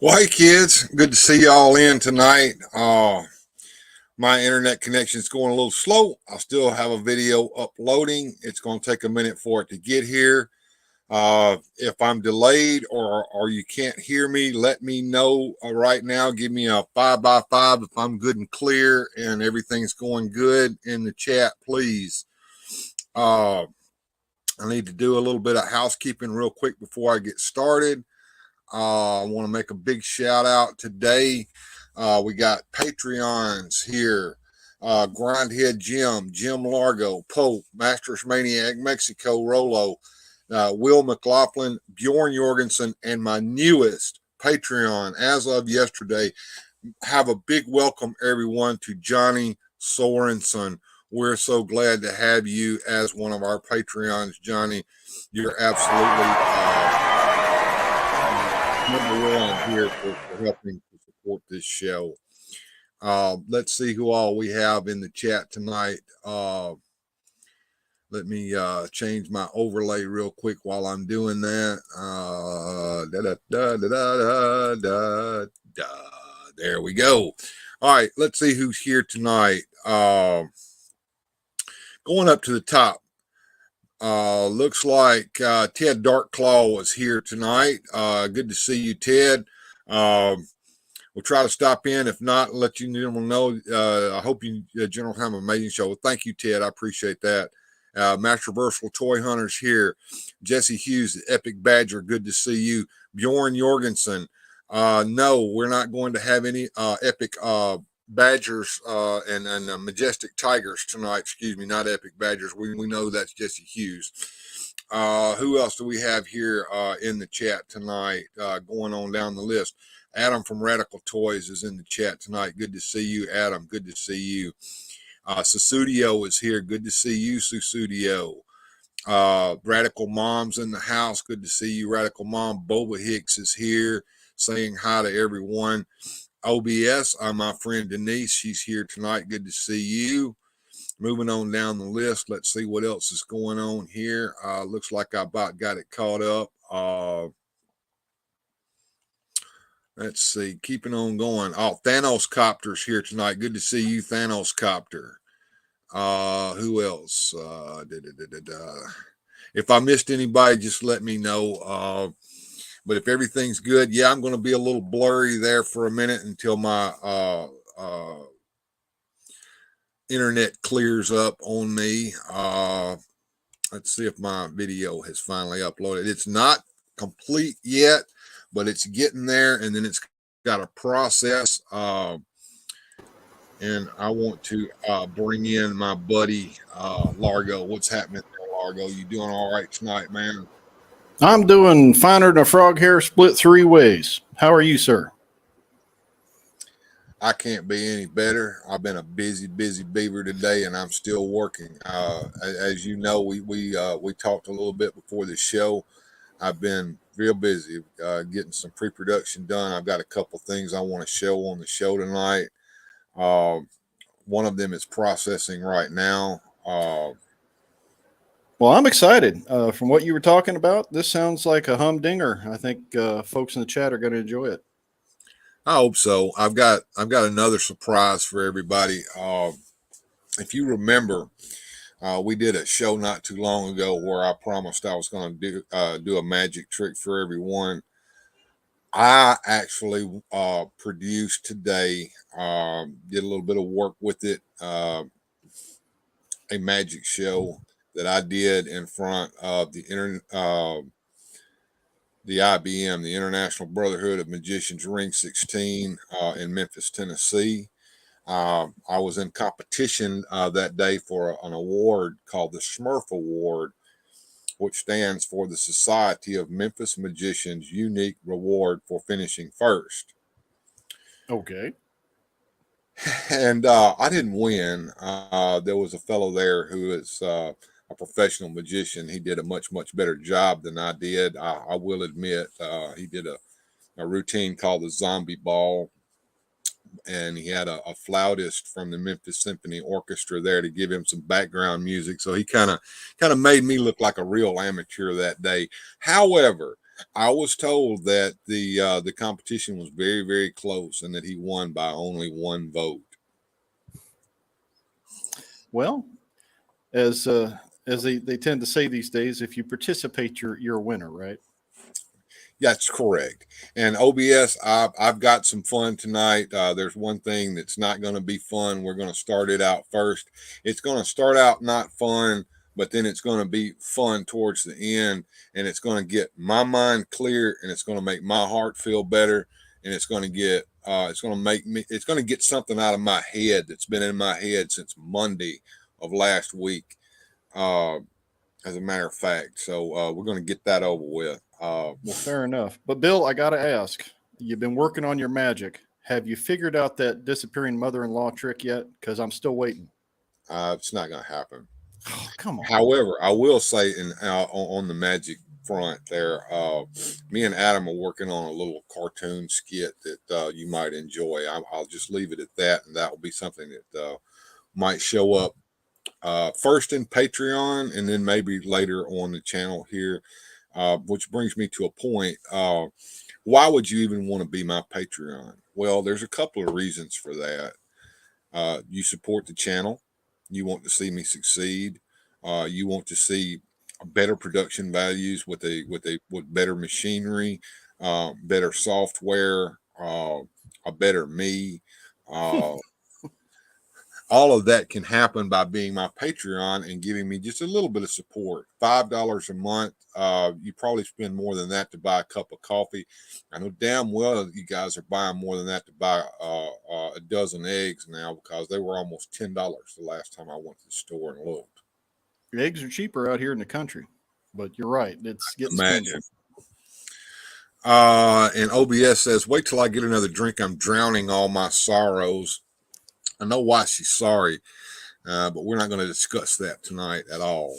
Well, hey kids, good to see y'all in tonight. My internet connection is going a little slow. I still have a video uploading. It's going to take a minute for it to get here. If I'm delayed or you can't hear me, let me know right now. Give me a 5x5 if I'm good and clear and everything's going good in the chat, please. I need to do a little bit of housekeeping real quick before I get started. I want to make a big shout out today. We got Patreons here. Grindhead Jim Largo, Pope, Masters Maniac, Mexico Rolo, Will McLaughlin, Bjorn Jorgensen, and my newest Patreon as of yesterday. Have a big welcome, everyone, to Johnny Sorensen. We're so glad to have you as one of our Patreons, Johnny. You're absolutely number one here for helping to support this show. Let's see who all we have in the chat tonight. Let me change my overlay real quick while I'm doing that. There we go. All right, let's see who's here tonight. Going up to the top. Looks like Ted Darkclaw was here tonight. Good to see you, Ted. We'll try to stop in. If not, let you know. I hope you general have an amazing show. Well, thank you, Ted. I appreciate that. Master Versatile Toy Hunters here. Jesse Hughes, the Epic Badger. Good to see you. Bjorn Jorgensen. No, we're not going to have any Epic Badgers and Majestic Tigers tonight. Excuse me, not Epic Badgers. We know that's Jesse Hughes. Who else do we have here in the chat tonight? Going on down the list. Adam from Radical Toys is in the chat tonight. Good to see you, Adam. Good to see you. Susudio is here. Good to see you, Susudio. Radical Mom's in the house. Good to see you, Radical Mom. Boba Hicks is here saying hi to everyone. OBS, my friend Denise. She's here tonight. Good to see you. Moving on down the list. Let's see what else is going on here. Looks like I about got it caught up. Let's see. Keeping on going. Oh, Thanos Copter's here tonight. Good to see you, Thanos Copter. Who else? If I missed anybody, just let me know. But if everything's good, yeah, I'm going to be a little blurry there for a minute until my internet clears up on me. Let's see if my video has finally uploaded. It's not complete yet, but it's getting there, and then it's got a process. And I want to bring in my buddy Largo. What's happening there, Largo? You doing all right tonight, man? I'm doing finer than a frog hair split three ways. How are you, sir? I can't be any better. I've been a busy beaver today, and I'm still working. As you know, we talked a little bit before the show. I've been real busy getting some pre-production done. I've got a couple things I want to show on the show tonight. One of them is processing right now. Well, I'm excited. From what you were talking about, this sounds like a humdinger. I think folks in the chat are going to enjoy it. I hope so. I've got another surprise for everybody. If you remember, we did a show not too long ago where I promised I was going to do a magic trick for everyone. I actually produced today, did a little bit of work with it, a magic show that I did in front of the IBM, the International Brotherhood of Magicians Ring 16 in Memphis, Tennessee. I was in competition that day for an award called the Smurf Award, which stands for the Society of Memphis Magicians Unique Reward for Finishing First. Okay. And I didn't win. There was a fellow there who is a professional magician. He did a much better job than I did. I will admit he did a routine called the Zombie Ball, and he had a flautist from the Memphis Symphony Orchestra there to give him some background music. So he kind of made me look like a real amateur that day. However, I was told that the competition was very, very close and that he won by only one vote. Well, as they tend to say these days, if you participate, you're a winner, right? That's correct. And OBS, I've got some fun tonight. There's one thing that's not going to be fun. We're going to start it out first. It's going to start out not fun, but then it's going to be fun towards the end. And it's going to get my mind clear, and it's going to make my heart feel better. And it's going to it's going to get something out of my head that's been in my head since Monday of last week. Uh, as a matter of fact. So we're going to get that over with. Well, fair enough. But Bill, I got to ask, you've been working on your magic. Have you figured out that disappearing mother-in-law trick yet? Because I'm still waiting. It's not going to happen. Oh, come on. However, I will say, on the magic front, there, me and Adam are working on a little cartoon skit that you might enjoy. I'll just leave it at that, and that will be something that might show up first in Patreon, and then maybe later on the channel here. Which brings me to a point. Why would you even want to be my Patreon? Well, there's a couple of reasons for that. You support the channel. You want to see me succeed. You want to see better production values with better machinery, better software, a better me. Uh, all of that can happen by being my Patreon and giving me just a little bit of support. $5 a month. You probably spend more than that to buy a cup of coffee. I know damn well you guys are buying more than that to buy a dozen eggs now, because they were almost $10 the last time I went to the store and looked. Eggs are cheaper out here in the country, but you're right. It's getting Imagine. spendy. And OBS says, wait till I get another drink. I'm drowning all my sorrows. I know why she's sorry, but we're not going to discuss that tonight at all.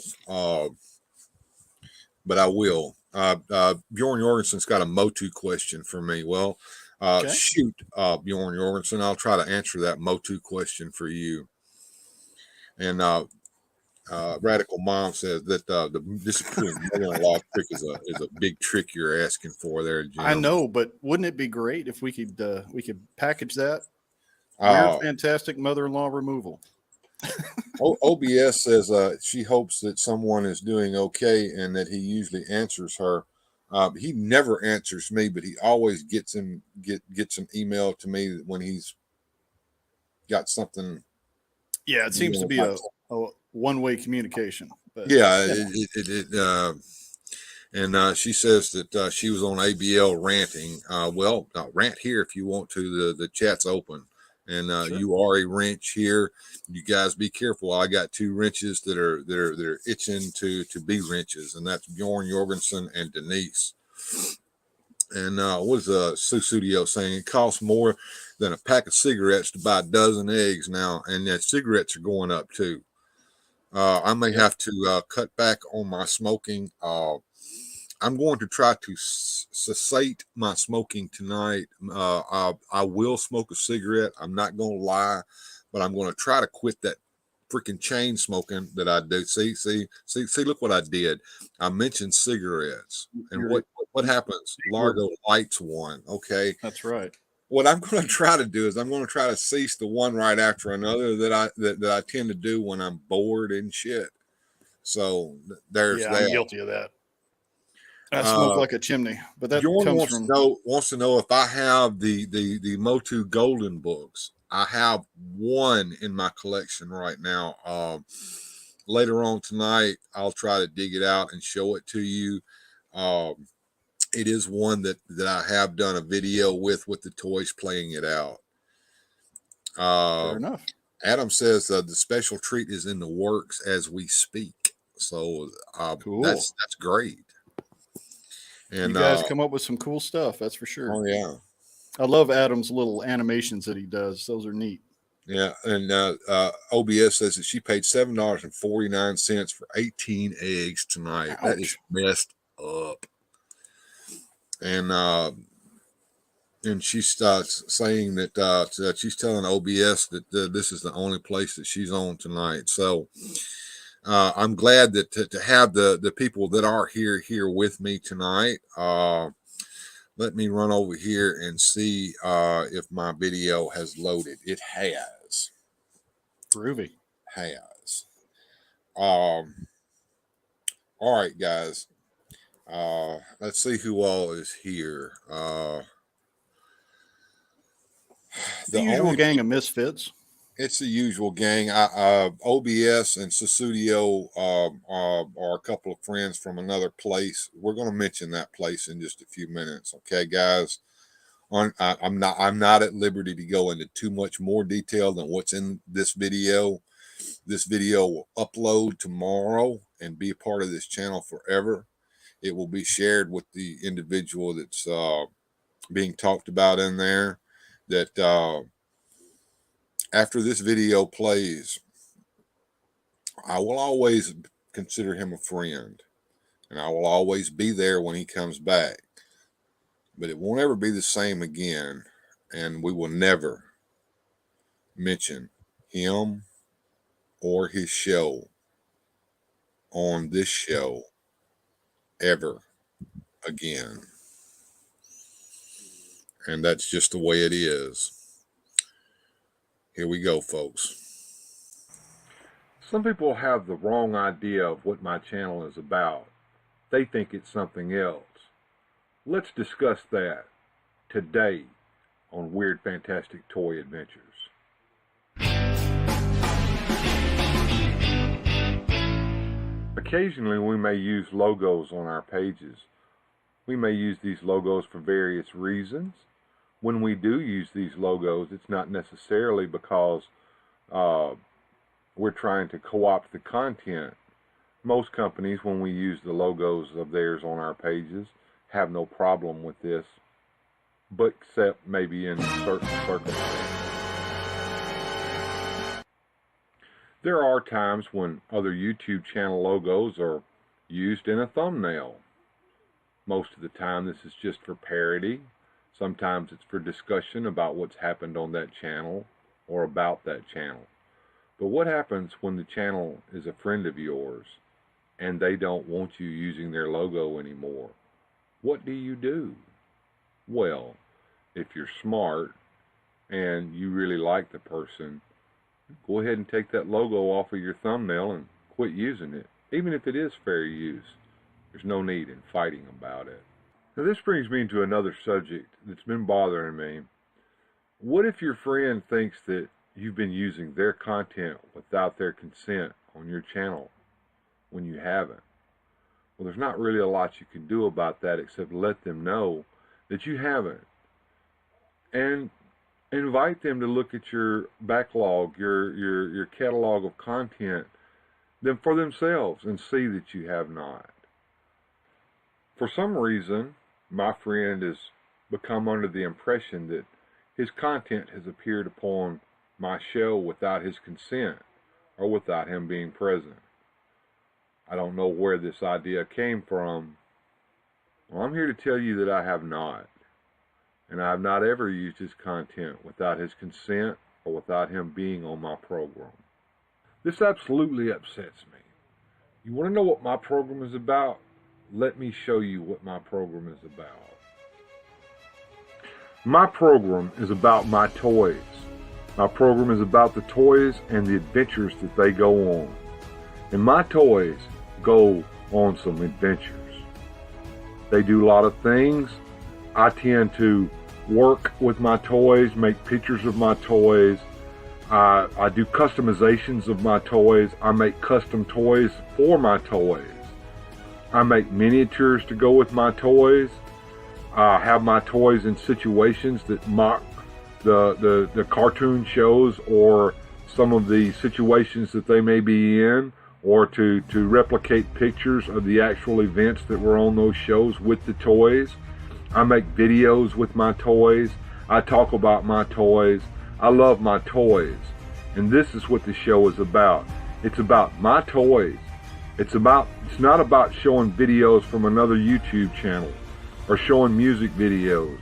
But I will. Bjorn Jorgensen's got a Motu question for me. Well, Okay. shoot, Bjorn Jorgensen. I'll try to answer that Motu question for you. And Radical Mom says that the disappearing mother-in-law trick is a big trick you're asking for there, I Jim. know, but wouldn't it be great if we could package that weird, Uh, fantastic mother-in-law removal? OBS says she hopes that someone is doing okay and that he usually answers her. He never answers me, but he always gets an email to me when he's got something. Yeah, it seems to be a one-way communication. But Yeah, you know, and she says that she was on ABL ranting. Well, rant here if you want to. The chat's open, and sure. you are a wrench here. You guys be careful. I got two wrenches that are itching to be wrenches, and that's Bjorn Jorgensen and Denise. And what is Susudio saying? It costs more than a pack of cigarettes to buy a dozen eggs now, and that cigarettes are going up too. I may Yep. have to cut back on my smoking. I'm going to try to cessate my smoking tonight. I will smoke a cigarette. I'm not going to lie, but I'm going to try to quit that freaking chain smoking that I do. See, look what I did. I mentioned cigarettes. And You're what happens? you're Largo lights one. Okay. that's right. What I'm going to try to do is I'm going to try to cease the one right after another that I tend to do when I'm bored and shit. So there's Yeah, I'm that. guilty of that. I smoke Uh, like a chimney, but that Bjorn comes from wants to know if I have the Motu Golden books. I have one in my collection right now. Later on tonight, I'll try to dig it out and show it to you. Um, it is one that I have done a video with the toys playing it out. fair Uh, enough. Adam says the special treat is in the works as we speak. So Cool. that's great. You And guys come up with some cool stuff, that's for sure. oh yeah. I love Adam's little animations that he does. Those are neat. Yeah, and OBS says that she paid $7.49 for 18 eggs tonight. That is Ouch. messed up. And she starts saying that she's telling OBS that this is the only place that she's on tonight. So I'm glad that to have the people that are here with me tonight. Let me run over here and see if my video has loaded. It has. Groovy. Has. Um, all right, guys. Let's see who all is here. The usual gang of misfits. It's the usual gang. OBS and Susudio are a couple of friends from another place. We're going to mention that place in just a few minutes. Okay, guys. I'm not at liberty to go into too much more detail than what's in this video. This video will upload tomorrow and be a part of this channel forever. It will be shared with the individual that's being talked about in there. That after this video plays, I will always consider him a friend, and I will always be there when he comes back. But it won't ever be the same again, and we will never mention him or his show on this show ever again. And that's just the way it is. Here we go, folks. Some people have the wrong idea of what my channel is about. They think it's something else. Let's discuss that today on Weird Fantastic Toy Adventures. Occasionally we may use logos on our pages. We may use these logos for various reasons. When we do use these logos, it's not necessarily because we're trying to co-opt the content. Most companies, when we use the logos of theirs on our pages, have no problem with this, but except maybe in certain circumstances. There are times when other YouTube channel logos are used in a thumbnail. Most of the time this is just for parody. Sometimes it's for discussion about what's happened on that channel or about that channel. But what happens when the channel is a friend of yours and they don't want you using their logo anymore? What do you do? Well, if you're smart and you really like the person, go ahead and take that logo off of your thumbnail and quit using it. Even if it is fair use, there's no need in fighting about it. Now this brings me to another subject that's been bothering me. What if your friend thinks that you've been using their content without their consent on your channel when you haven't? Well, there's not really a lot you can do about that except let them know that you haven't. And invite them to look at your backlog, your catalog of content, then for themselves and see that you have not. For some reason, my friend has become under the impression that his content has appeared upon my show without his consent or without him being present. I don't know where this idea came from. Well, I'm here to tell you that I have not. And I have not ever used his content without his consent or without him being on my program. This absolutely upsets me. You want to know what my program is about? Let me show you what my program is about. My program is about my toys. My program is about the toys and the adventures that they go on. And my toys go on some adventures. They do a lot of things. I tend to work with my toys, make pictures of my toys. I do customizations of my toys. I make custom toys for my toys. I make miniatures to go with my toys. I have my toys in situations that mock the cartoon shows or some of the situations that they may be in, or to replicate pictures of the actual events that were on those shows with the toys. I make videos with my toys. I talk about my toys. I love my toys. And this is what the show is about. It's about my toys. It's not about showing videos from another YouTube channel or showing music videos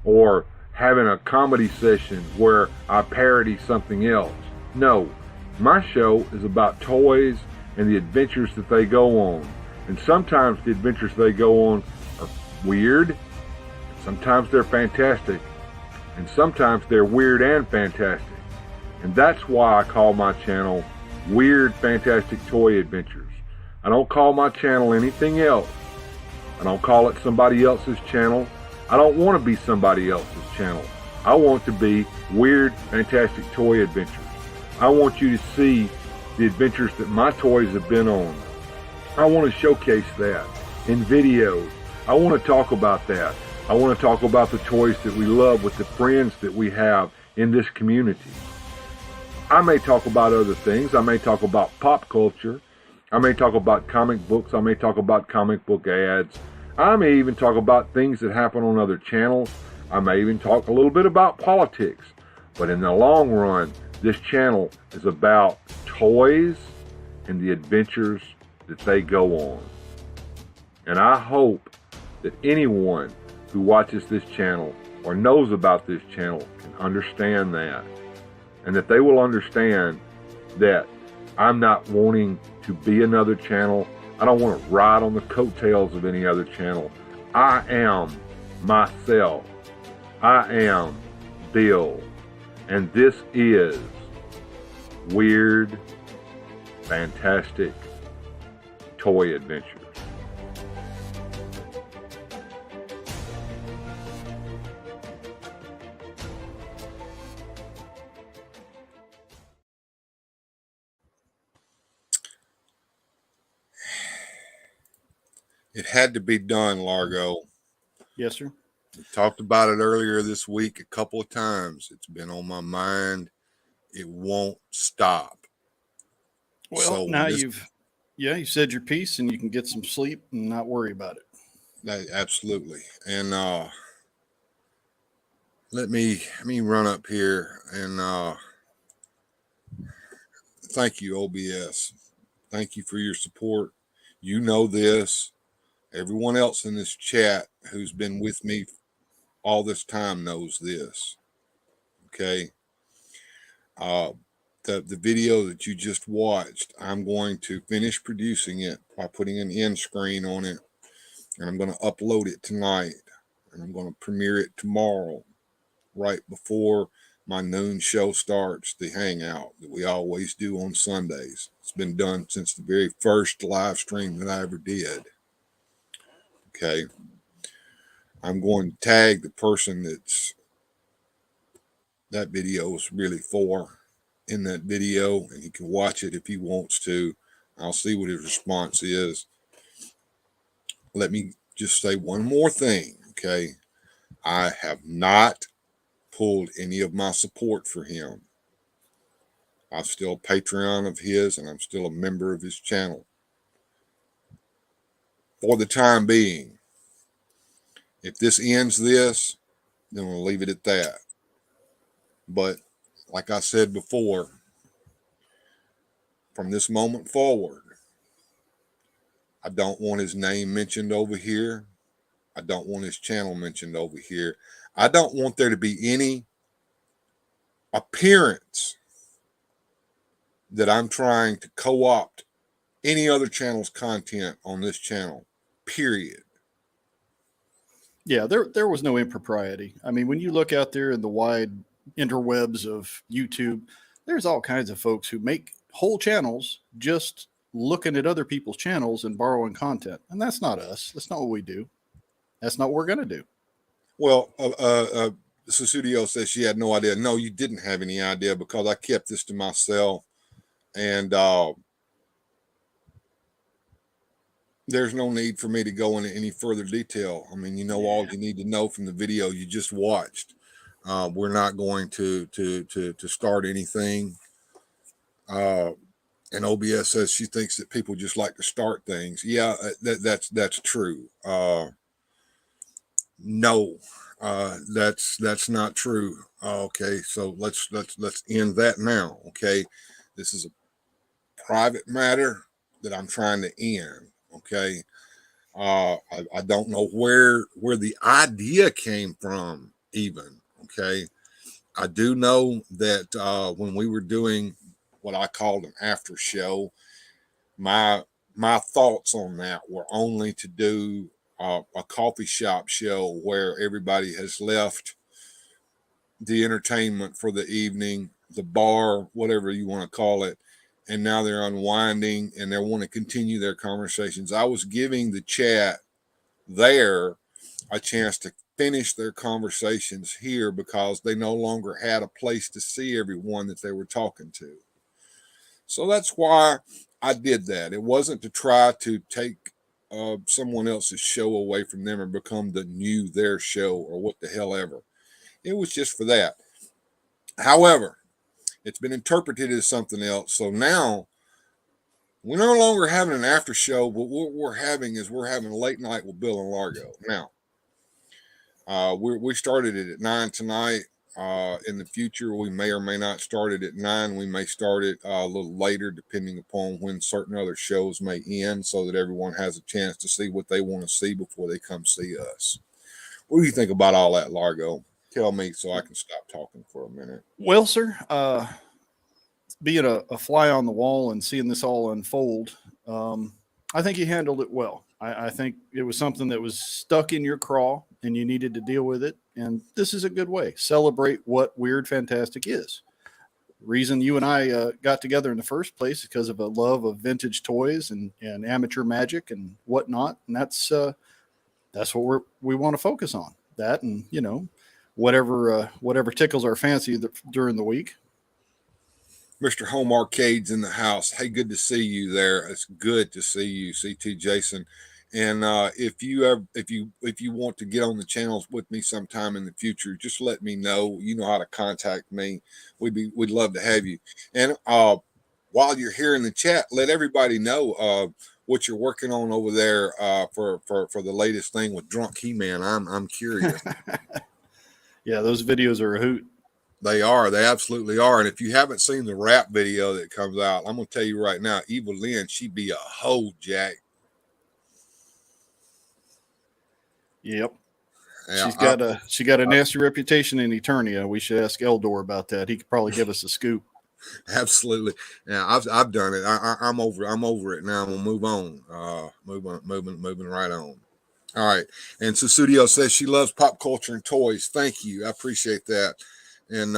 or having a comedy session where I parody something else. No, my show is about toys and the adventures that they go on. And sometimes the adventures they go on are weird, sometimes they're fantastic, and sometimes they're weird and fantastic. And that's why I call my channel Weird Fantastic Toy Adventures. I don't call my channel anything else. I don't call it somebody else's channel. I don't want to be somebody else's channel. I want to be Weird Fantastic Toy Adventures. I want you to see the adventures that my toys have been on. I want to showcase that in videos. I want to talk about that. I want to talk about the toys that we love with the friends that we have in this community. I may talk about other things. I may talk about pop culture. I may talk about comic books. I may talk about comic book ads. I may even talk about things that happen on other channels. I may even talk a little bit about politics. But in the long run, this channel is about toys and the adventures that they go on. And I hope that anyone who watches this channel or knows about this channel can understand that. And that they will understand that I'm not wanting to be another channel. I don't want to ride on the coattails of any other channel. I am myself. I am Bill. And this is Weird, Fantastic Toy Adventures. It had to be done, Largo. Yes, sir. We talked about it earlier this week a couple of times. It's been on my mind. It won't stop. Well, So now this, you said your piece and you can get some sleep and not worry about it. absolutely. And let me run up here and thank you, OBS. Thank you for your support. You know this. Everyone else in this chat who's been with me all this time knows this. Okay. Uh, the video that you just watched, I'm going to finish producing it by putting an end screen on it, and I'm going to upload it tonight, and I'm going to premiere it tomorrow, right before my noon show starts, the hangout that we always do on Sundays. It's been done since the very first live stream that I ever did. Okay. I'm going to tag the person that video is really for in that video, and he can watch it if he wants to. I'll see what his response is. Let me just say one more thing, okay? I have not pulled any of my support for him. I'm still a Patreon of his, and I'm still a member of his channel. For the time being, if this ends this, then we'll leave it at that. But like I said before, from this moment forward, I don't want his name mentioned over here. I don't want his channel mentioned over here. I don't want there to be any appearance that I'm trying to co-opt any other channel's content on this channel, period. Yeah, there was no impropriety. I mean, when you look out there in the wide interwebs of YouTube, there's all kinds of folks who make whole channels just looking at other people's channels and borrowing content. And that's not us. That's not what we do. That's not what we're going to do. Well, Susudio says she had no idea. No, you didn't have any idea because I kept this to myself. And there's no need for me to go into any further detail. I mean, you know, all you need to know from the video you just watched. We're not going to start anything. And OBS says she thinks that people just like to start things. Yeah, that's true. No, that's not true. Okay, so let's end that now. Okay, this is a private matter that I'm trying to end. Okay, I don't know where the idea came from even. Okay, I do know that when we were doing what I called an after show, my my thoughts on that were only to do a coffee shop show where everybody has left the entertainment for the evening, the bar, whatever you want to call it, and now they're unwinding and they want to continue their conversations. I was giving the chat there a chance to finish their conversations here because they no longer had a place to see everyone that they were talking to. So that's why I did that. It wasn't to try to take someone else's show away from them and become the new their show or what the hell ever. It was just for that. However, it's been interpreted as something else. So now we're no longer having an after show, but what we're having is we're having a late night with Bill and Largo. Now, we started it at 9 tonight. In the future, we may or may not start it at 9. We may start it a little later, depending upon when certain other shows may end, so that everyone has a chance to see what they want to see before they come see us. What do you think about all that, Largo? Tell me so I can stop talking for a minute. Well, sir, being a fly on the wall and seeing this all unfold, I think you handled it well. I think it was something that was stuck in your craw and you needed to deal with it. And this is a good way. Celebrate what Weird Fantastic is. Reason you and I got together in the first place is because of a love of vintage toys and amateur magic and whatnot. And that's what we want to focus on. That and, whatever tickles our fancy during the week. Mr. Home Arcade's in the house. Hey, good to see you there. It's good to see you, CT Jason. And if you want to get on the channels with me sometime in the future, just let me know. You know how to contact me. We'd love to have you. And while you're here in the chat, let everybody know what you're working on over there for the latest thing with Drunk He-Man. I'm curious. Yeah, those videos are a hoot. They are. They absolutely are. And if you haven't seen the rap video that comes out, I'm going to tell you right now, Evil Lynn, she'd be a hoe, Jack. Yep. Yeah, she got a nasty reputation in Eternia. We should ask Eldor about that. He could probably give us a scoop. Absolutely. Yeah, I've done it. I'm over it now. We'll move on. Moving right on. All right. And Susudio says she loves pop culture and toys. Thank you. I appreciate that. And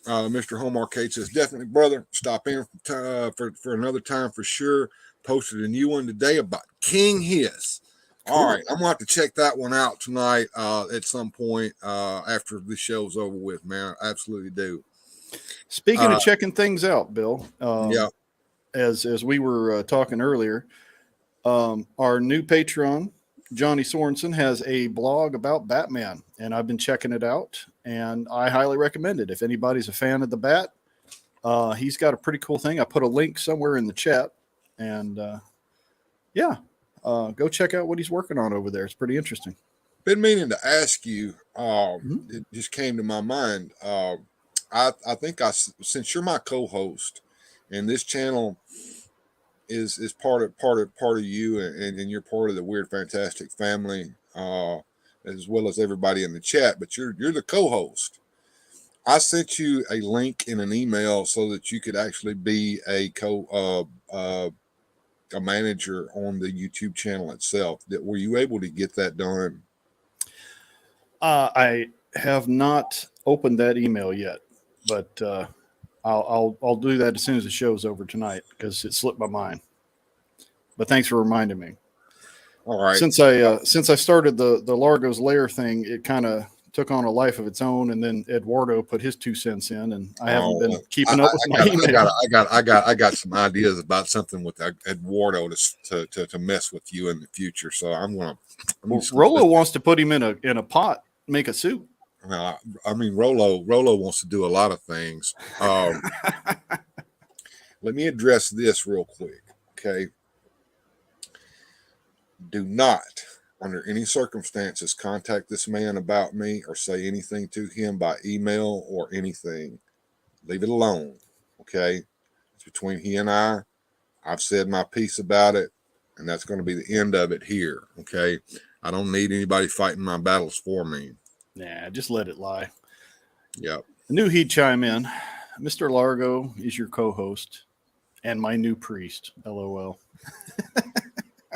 Mr. Home Arcade says, definitely, brother. Stop in for another time for sure. Posted a new one today about King Hiss. Cool. All right, I'm gonna have to check that one out tonight at some point after the show's over with, man. I absolutely do. Speaking of checking things out, Bill. Yeah. As we were talking earlier, our new patron, Johnny Sorensen, has a blog about Batman, and I've been checking it out, and I highly recommend it. If anybody's a fan of the Bat, he's got a pretty cool thing. I put a link somewhere in the chat, and go check out what he's working on over there. It's pretty interesting. Been meaning to ask you. It just came to my mind. I think since you're my co-host, and this channel is part of you, and you're part of the Weird Fantastic family, as well as everybody in the chat. But you're the co-host. I sent you a link in an email so that you could actually be a manager on the YouTube channel itself. Were you able to get that done? I have not opened that email yet, but I'll do that as soon as the show's over tonight because it slipped my mind. But thanks for reminding me. All right. Since I started the Largo's Lair thing, it kind of took on a life of its own, and then Eduardo put his 2 cents in, and I haven't been keeping up with my email. I got some ideas about something with Eduardo to mess with you in the future. So Rolo wants to put him in a pot, make a soup. I mean, Rolo wants to do a lot of things. Let me address this real quick, okay? Do not, under any circumstances, contact this man about me or say anything to him by email or anything. Leave it alone, okay? It's between he and I. I've said my piece about it, and that's going to be the end of it here, okay? I don't need anybody fighting my battles for me. Nah, just let it lie. Yep. I knew he'd chime in. Mr. Largo is your co-host, And my new priest. LOL.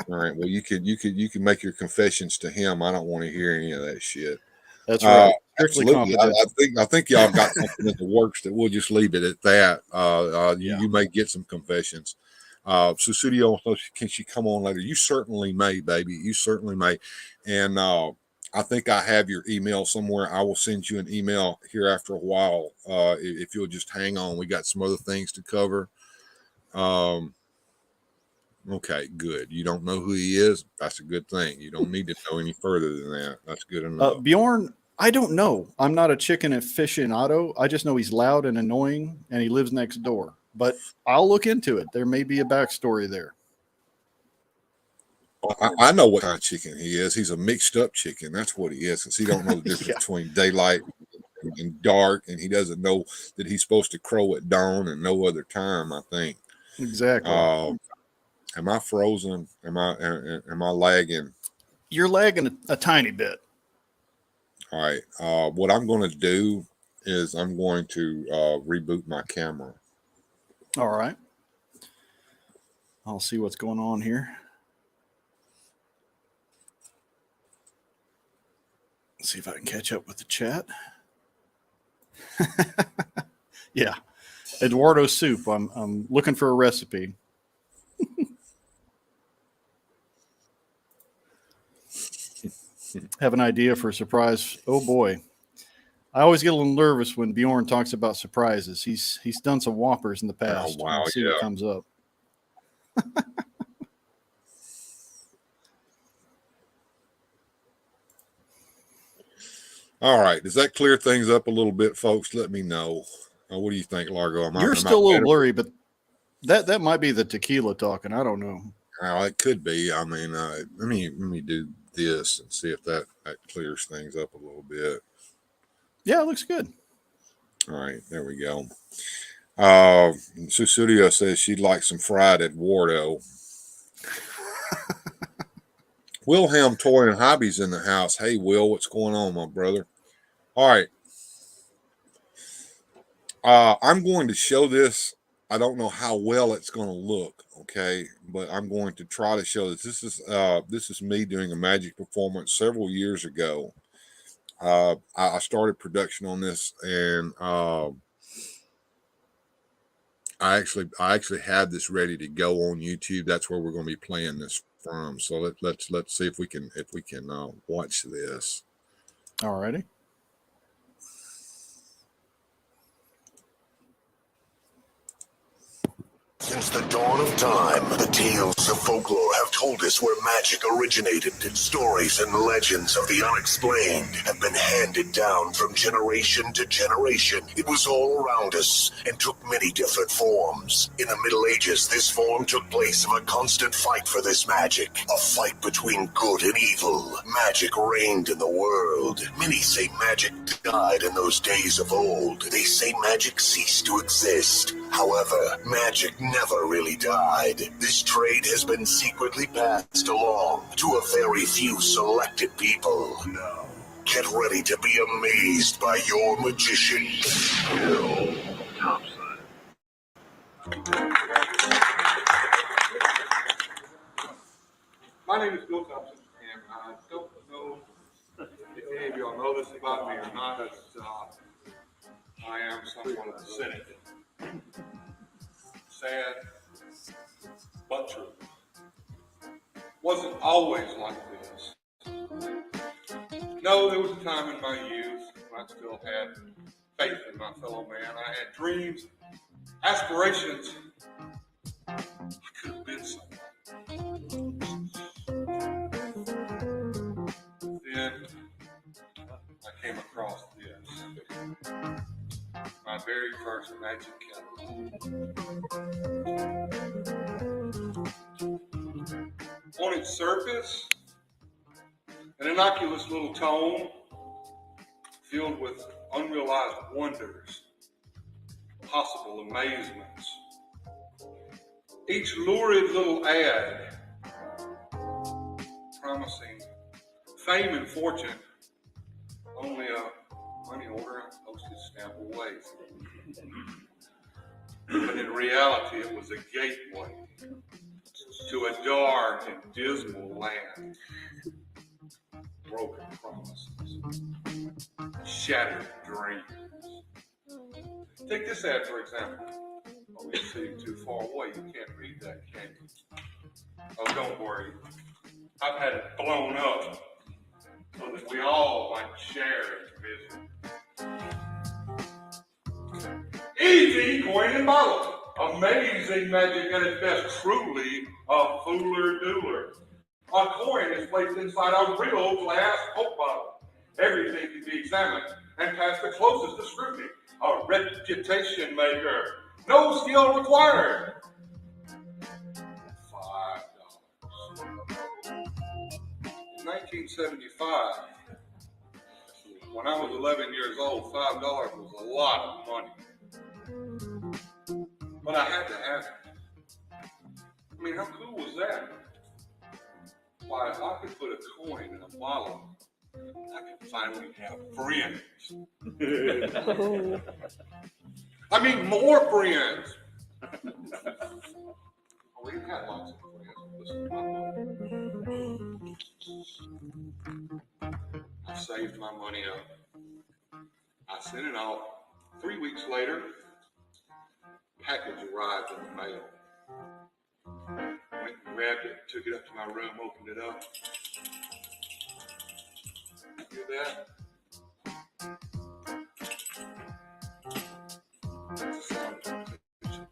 All right. Well, you can make your confessions to him. I don't want to hear any of that shit. That's right. Strictly Absolutely. confidential. I think y'all got something in the works that we'll just leave it at that. Yeah. You may get some confessions. So Studio, can she come on later? You certainly may, baby. You certainly may. And I think I have your email somewhere. I will send you an email here after a while. If you'll just hang on, we got some other things to cover. Okay, good. You don't know who he is. That's a good thing. You don't need to know any further than that. That's good enough. Bjorn, I don't know. I'm not a chicken aficionado. I just know he's loud and annoying and he lives next door. But I'll look into it. There may be a backstory there. I know what kind of chicken he is. He's a mixed up chicken. That's what he is. Because he don't know the difference Yeah, between daylight and dark, and he doesn't know that he's supposed to crow at dawn and no other time. I think. exactly. Uh, am I frozen? Am I lagging? You're lagging a tiny bit. All right. What I'm going to do is I'm going to reboot my camera. All right. I'll see what's going on here. See if I can catch up with the chat. Yeah. Eduardo soup. I'm looking for a recipe. Have an idea for a surprise. Oh boy. I always get a little nervous when Bjorn talks about surprises. He's done some whoppers in the Oh past. wow! We'll see what comes up. All right. Does that clear things up a little bit, folks? Let me know. What do you think, Largo? You're Am I still a little better? blurry, but that might be the tequila talking. I don't know. It could be. I mean, let me do this and see if that clears things up a little bit. Yeah, it looks good. All right, there we go. Susudio says she'd like some fried Eduardo. Wilhelm Toy and Hobbies in the house. Hey, Will, what's going on, my brother? All right. I'm going to show this. I don't know how well it's going to look, okay, but I'm going to try to show this. This is me doing a magic performance several years ago. I started production on this, and I actually have this ready to go on YouTube. That's where we're going to be playing this from. So let's see if we can watch this. All righty. Since the dawn of time, the tales of folklore have told us where magic originated. Stories and legends of the unexplained have been handed down from generation to generation. It was all around us and took many different forms. In the Middle Ages, this form took place of a constant fight for this magic. A fight between good and evil. Magic reigned in the world. Many say magic died in those days of old. They say magic ceased to exist. However, magic never really died. This trade has been secretly passed along to a very few selected people. Now, get ready to be amazed by your magician, Bill Thompson. My name is Bill Thompson, and I don't know if any of y'all know this about me or not. I am somewhat of a cynic. Sad, but true. Wasn't always like this. No, there was a time in my youth when I still had faith in my fellow man. I had dreams, aspirations. I could have been someone. Then I came across this. My very first magic catalog. On its surface, an innocuous little tome filled with unrealized wonders, possible amazements. Each lurid little ad promising fame and fortune, only a money order and postage stamp away. but in reality it was a gateway to a dark and dismal land. Broken promises, shattered dreams. Take this ad, for example. Oh, you're sitting too far away. You can't read that, can you? Oh, don't worry. I've had it blown up so that we all might share its vision. Easy coin and bottle. Amazing magic at its best. Truly a fooler doer. A coin is placed inside a real glass Coke bottle. Everything can be examined and passed the closest to scrutiny. A reputation maker. No skill required. $5. In 1975, when I was 11 years old, $5 was a lot of money. But I had to have it. I mean, how cool was that? Why, if I could put a coin in a bottle, I could finally have friends. I mean, more friends. We've had lots of friends. Listen to my money. I saved my money up. I sent it off. 3 weeks later, package arrived in the mail. Went and grabbed it, took it up to my room, opened it up. Hear that? That's the sound of completion.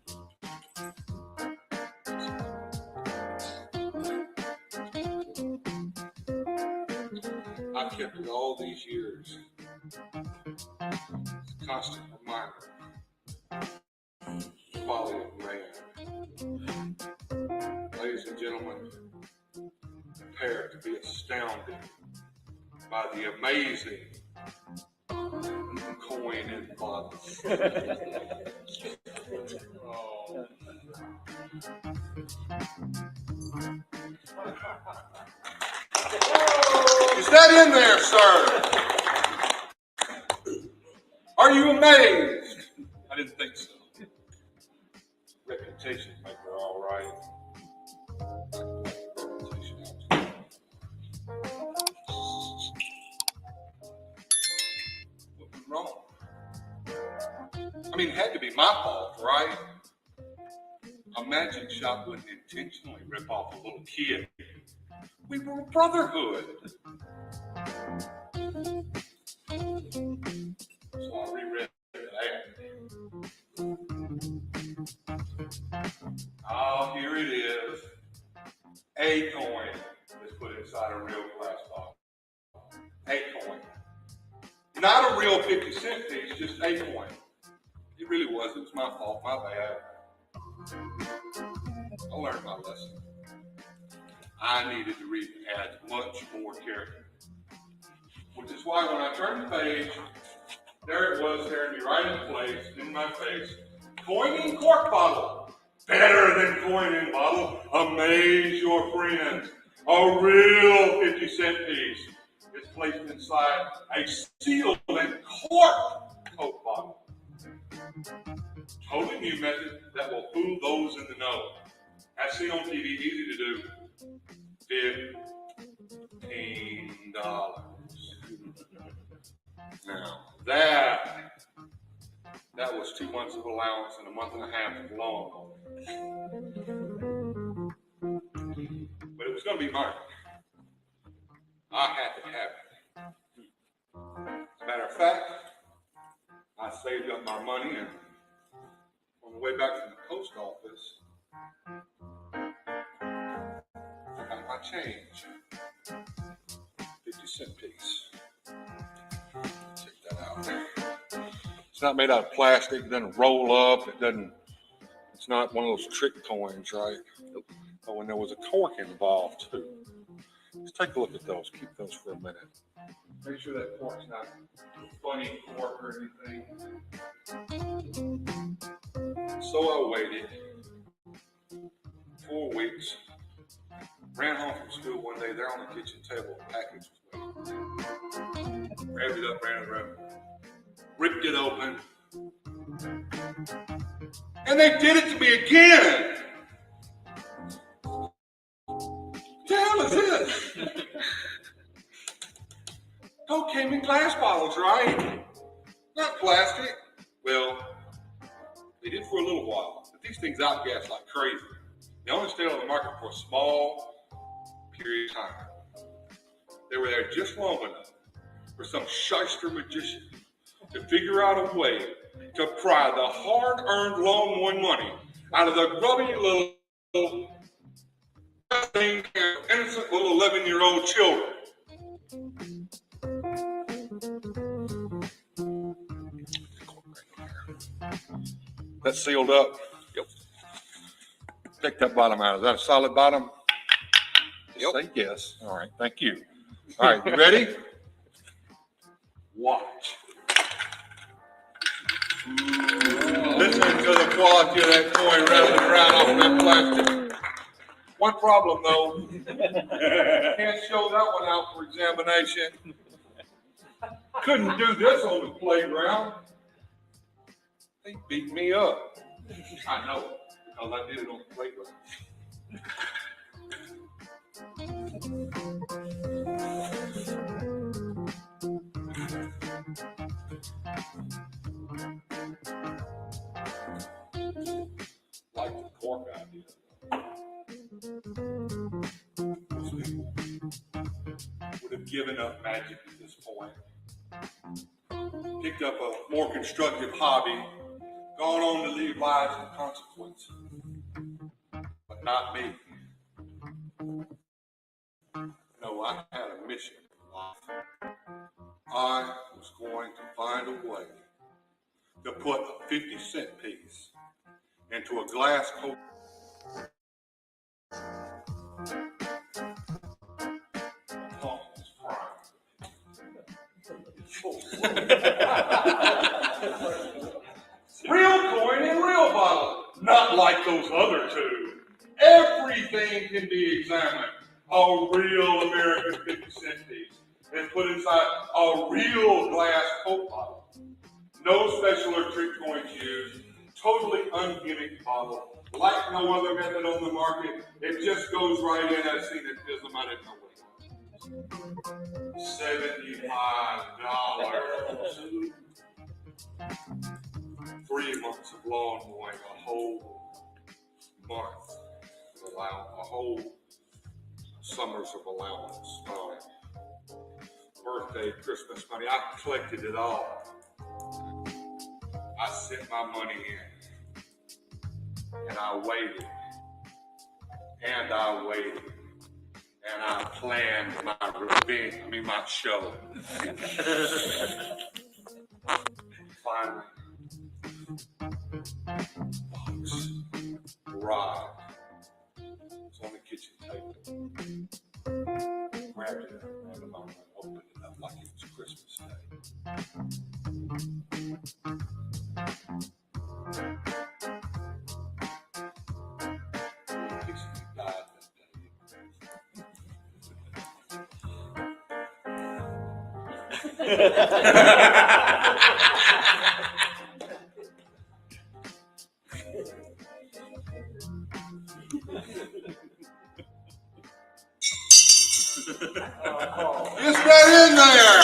I've kept it all these years. It's a constant reminder. Folly of man. Ladies and gentlemen, prepare to be astounded by the amazing coin and bottle. Oh. Is that in there, sir? Are you amazed? I didn't think so. Reputation maker, all right. What was wrong? I mean, it had to be my fault, right? A magic shop wouldn't intentionally rip off a little kid. We were a brotherhood. So I reread that. Oh, here it is. A coin is put inside a real glass bottle. A coin. Not a real 50-cent piece, just a coin. It really was. It was my fault. My bad. I learned my lesson. I needed to read the ads much more carefully. Which is why when I turned the page, there it was staring me right in the place, in my face. Coin and cork bottle. Better than coin and bottle. Amaze your friends. A real 50-cent piece is placed inside a sealed and corked Coke bottle. Totally new method that will fool those in the know. As seen on TV, easy to do. $15. Now, that was 2 months of allowance and a month and a half of loan. But it was going to be mine. I had to have it. As a matter of fact, I saved up my money, and on the way back from the post office, I got my change. 50-cent piece. Check that out. It's not made out of plastic. It doesn't roll up. It's not one of those trick coins, right? Oh, and there was a cork involved too. Let's take a look at those. Keep those for a minute. Make sure that cork's not a funny cork or anything. So I waited 4 weeks. Ran home from school one day. There on the kitchen table, a package was waiting. Grabbed it up, ran in the room, ripped it open, And they did it to me again. What the hell is this? Coke came in glass bottles, right? Not plastic. Well, they did for a little while, but these things outgas like crazy. They only stayed on the market for a small period of time. They were there just long enough for some shyster magician to figure out a way to pry the hard-earned long-won money out of the grubby little innocent little 11-year-old children. That's sealed up. Yep. Take that bottom out. Is that a solid bottom? Yep. Say yes. All right. Thank you. All right. You ready? Watch. Listen to the quality of that coin rattling around off that plastic. One problem though, can't show that one out for examination. Couldn't do this on the playground. They beat me up. I know it, because I did it on the playground. Like the cork idea. Most people would have given up magic at this point. Picked up a more constructive hobby, gone on to lead lives of consequence. But not me. No, I had a mission in life. I was going to find a way to put a 50-cent piece into a glass Coke. Real coin and real bottle, not like those other two. Everything can be examined. A real American 50-cent piece is put inside a real glass Coke bottle. No special or trick coins used. Totally ungimmicked bottle. Like no other method on the market. It just goes right in. I've seen it fizzle. I didn't know what it was. $75. 3 months of lawn mowing, a whole month of allowance, a whole summers of allowance. Birthday, Christmas money, I collected it all. I sent my money in, and I waited, and I waited, and I planned my revenge, my show. Finally, box arrived. It's on the kitchen table. Grabbed it and opened it up like it was Christmas Day. Dixie died that day. It's right in there.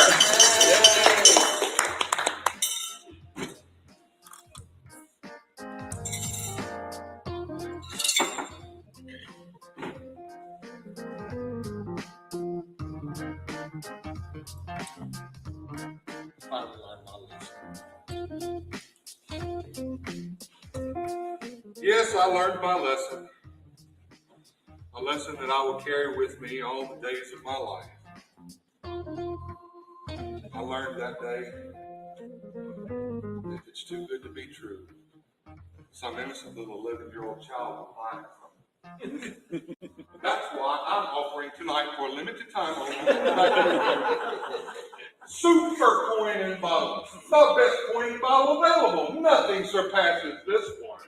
Finally learned my lesson. Yes, I learned my lesson. A lesson that I will carry with me all the days of my life. I learned that day, if it's too good to be true, some innocent little 11-year-old child will buy it from me. That's why I'm offering tonight for a limited time super coin and bottle. The best coin and bottle available. Nothing surpasses this one.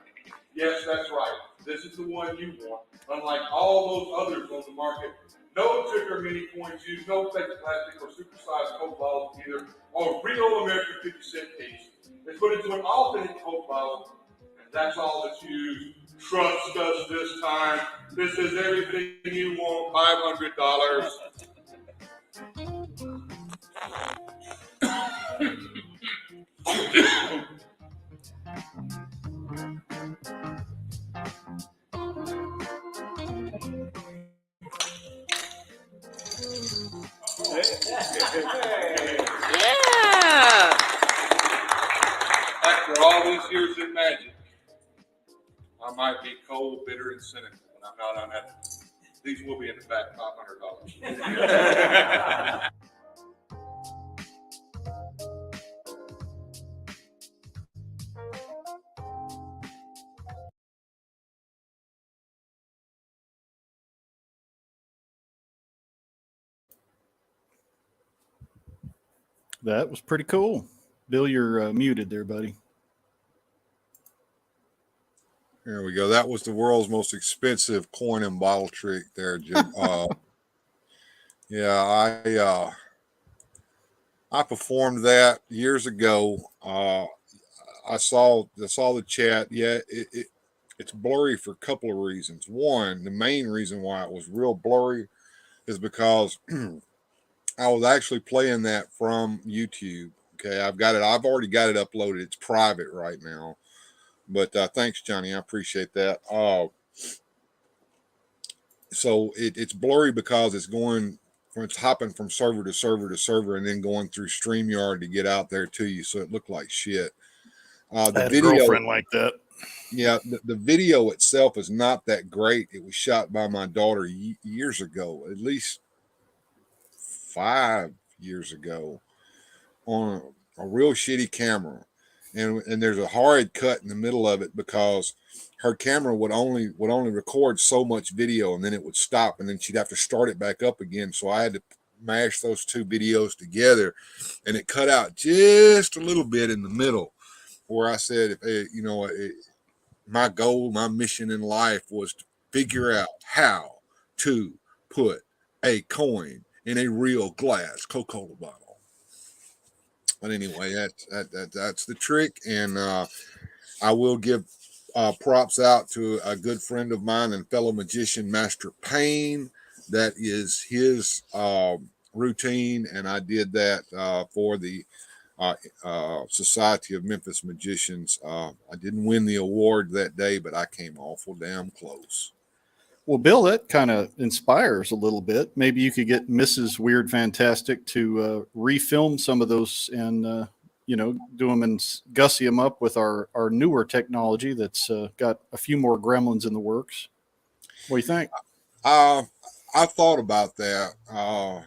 Yes, that's right. This is the one you want. Unlike all those others on the market, no trick or mini coins used, no fake plastic or supersized Coke bottles either, or real American 50-cent piece. It's put into an authentic Coke bottle, and That's all that's used. Trust us this time. This is everything you want, $500. Yeah. After all these years in magic, I might be cold, bitter, and cynical, but I'm not unethical. These will be in the back, $500. That was pretty cool. Bill, you're muted there, buddy. There we go. That was the world's most expensive coin and bottle trick there, Jim. Yeah, I performed that years ago. I saw the chat. Yeah, it's blurry for a couple of reasons. One, the main reason why it was real blurry is because I was actually playing that from YouTube. Okay, I've already got it uploaded. It's private right now. But thanks, Johnny. I appreciate that. So it's blurry because it's hopping from server to server to server and then going through StreamYard to get out there to you. So it looked like shit. I The had a video, girlfriend like that. yeah, the video itself is not that great. It was shot by my daughter years ago, at least 5 years ago, on a real shitty camera, and there's a hard cut in the middle of it because her camera would only record so much video and then it would stop and then she'd have to start it back up again. So I had to mash those two videos together, and it cut out just a little bit in the middle where I said, my goal, my mission in life was to figure out how to put a coin in a real glass Coca-Cola bottle. But anyway, that's the trick, and I will give props out to a good friend of mine and fellow magician, Master Payne. That is his routine, and I did that for the Society of Memphis Magicians. I didn't win the award that day, but I came awful damn close. Well, Bill, that kind of inspires a little bit. Maybe you could get Mrs. Weird Fantastic to refilm some of those and, do them and gussy them up with our newer technology that's got a few more gremlins in the works. What do you think? I thought about that. And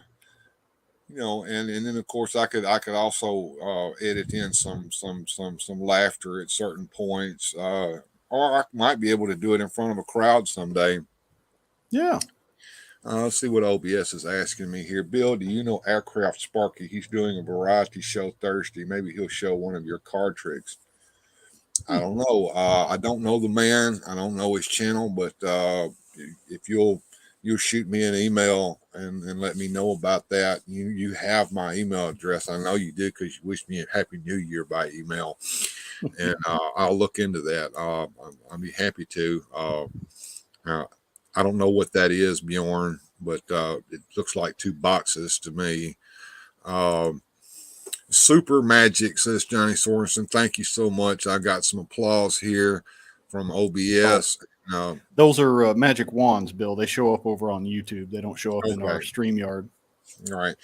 then of course I could also edit in some laughter at certain points, or I might be able to do it in front of a crowd someday. Yeah. Let's see what OBS is asking me here. Bill, do you know Aircraft Sparky? He's doing a variety show Thursday. Maybe he'll show one of your card tricks. I don't know. I don't know the man. I don't know his channel, but if you'll shoot me an email and let me know about that. You have my email address. I know you did because you wished me a Happy New Year by email, and I'll look into that. I'll be happy to. I don't know what that is, Bjorn, but it looks like 2 boxes to me. Super magic, says Johnny Sorensen. Thank you so much. I got some applause here from OBS. Those are magic wands, Bill. They show up over on YouTube. They don't show up in our Okay. StreamYard. All right.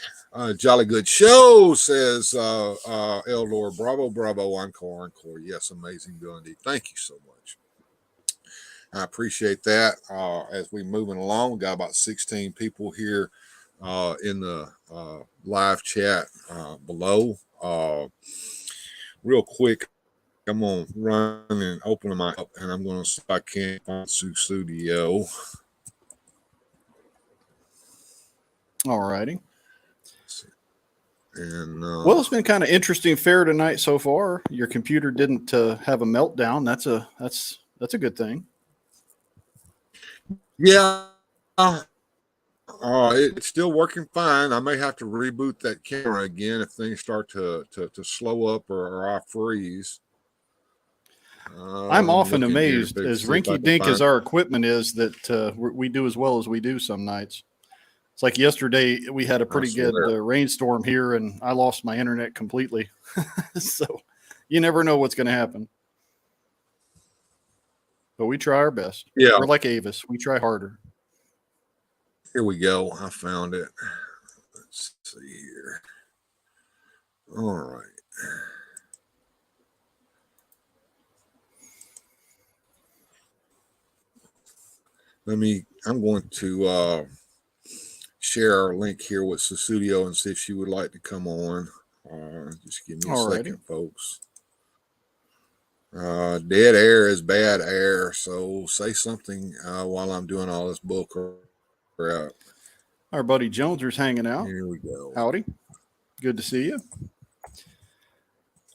Jolly good show, says Eldor. Bravo, bravo, encore, encore. Yes, amazing, Bill, indeed. Thank you so much. I appreciate that. As we're moving along, we got about 16 people here in the live chat below. Real quick, I'm going to run and open them up, and I'm going to see if I can find Studio. All righty. And well, it's been kind of interesting fair tonight so far. Your computer didn't have a meltdown. That's a good thing. Yeah. It's still working fine. I may have to reboot that camera again if things start to slow up or I freeze. I'm I'm often looking here amazed, to as see if I rinky can dink as find. our equipment is, that we do as well as we do some nights. It's like yesterday we had a I pretty good swear. rainstorm here, and I lost my internet completely. So you never know what's going to happen. But we try our best. Yeah, We're like Avis. We try harder. here we go. I found it. Let's see here. All right. I'm going to share our link here with Susudio and see if she would like to come on. Just give me a Alrighty. second, folks. Dead air is bad air, so say something while I'm doing all this bull crap. Our buddy Joneser's hanging out. Here we go. Howdy. Good to see you.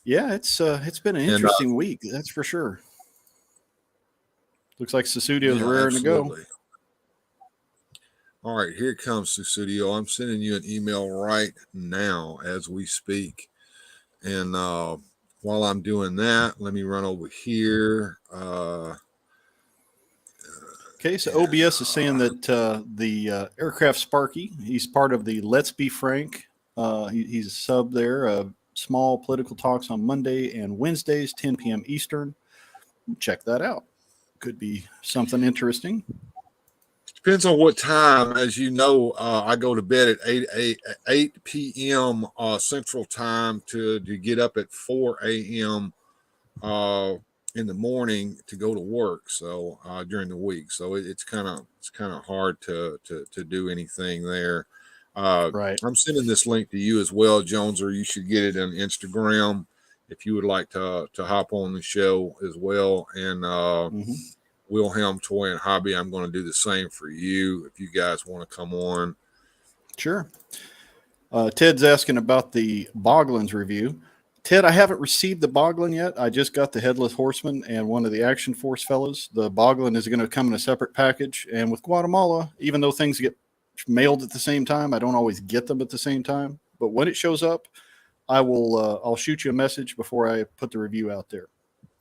Yeah, it's been an And interesting week, that's for sure. Looks like Susudio's yeah, raring to go. absolutely. All right, here comes Susudio. I'm sending you an email right now as we speak. And while I'm doing that, let me run over here. Okay, so OBS is saying that the aircraft Sparky, he's part of the Let's Be Frank. He's a sub there. Small political talks on Monday and Wednesdays, 10 p.m. Eastern. Check that out. Could be something interesting. Depends on what time. As you know, I go to bed at 8 p.m. Central Time to get up at 4 a.m. In the morning to go to work. So during the week, so it's kind of hard to do anything there. Right. I'm sending this link to you as well, Jones, or you should get it on Instagram if you would like to hop on the show as well. And Wilhelm Toy and Hobby, I'm going to do the same for you if you guys want to come on. Sure. Ted's asking about the Boglins review. Ted, I haven't received the Boglin yet. I just got the Headless Horseman and one of the Action Force fellows. The Boglin is going to come in a separate package. And with Guatemala, even though things get mailed at the same time, I don't always get them at the same time. But when it shows up, I'll shoot you a message before I put the review out there.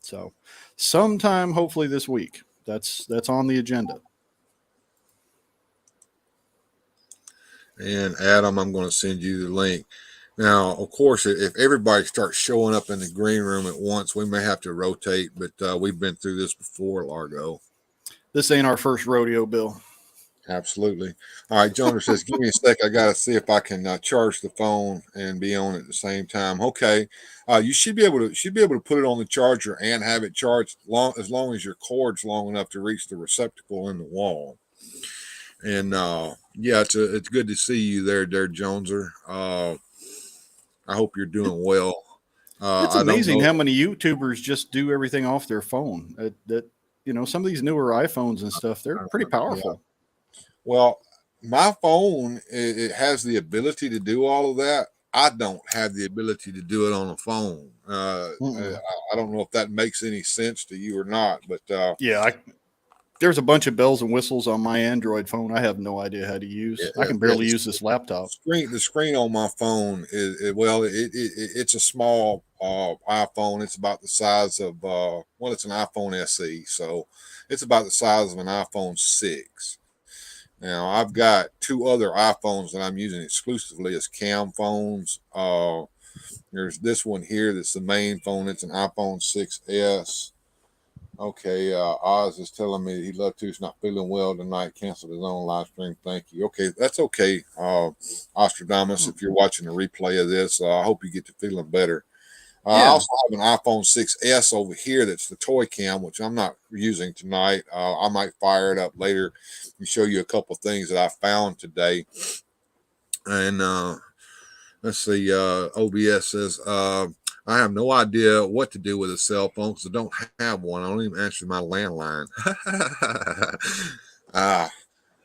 So sometime, hopefully this week. That's on the agenda. And Adam, I'm going to send you the link. Now, of course, if everybody starts showing up in the green room at once, we may have to rotate, but we've been through this before, Largo. This ain't our first rodeo, Bill. Absolutely. All right, Jonas says, give me a sec. I got to see if I can charge the phone and be on at the same time. Okay. You should be able to put it on the charger and have it charged as long as your cord's long enough to reach the receptacle in the wall. And yeah, it's good to see you there, Joneser. I hope you're doing well. It's amazing how many YouTubers just do everything off their phone. Some of these newer iPhones and stuff, they're pretty powerful. Yeah. Well, my phone, it has the ability to do all of that. I don't have the ability to do it on a phone. I don't know if that makes any sense to you or not, but yeah, there's a bunch of bells and whistles on my Android phone I have no idea how to use. I can barely use this laptop. The screen on my phone it's a small iPhone. It's about the size of it's an iPhone SE, so it's about the size of an iPhone 6. Now I've got two other iPhones that I'm using exclusively as cam phones. There's this one here that's the main phone. It's an iPhone 6S. Okay, Oz is telling me he'd love to. He's not feeling well tonight. Canceled his own live stream. Thank you. Okay, that's okay. Ostradamus, if you're watching the replay of this, I hope you get to feeling better. I also have an iPhone 6S over here that's the toy cam, which I'm not using tonight. I might fire it up later and show you a couple of things that I found today. And let's see, OBS says, I have no idea what to do with a cell phone because I don't have one. I don't even answer my landline.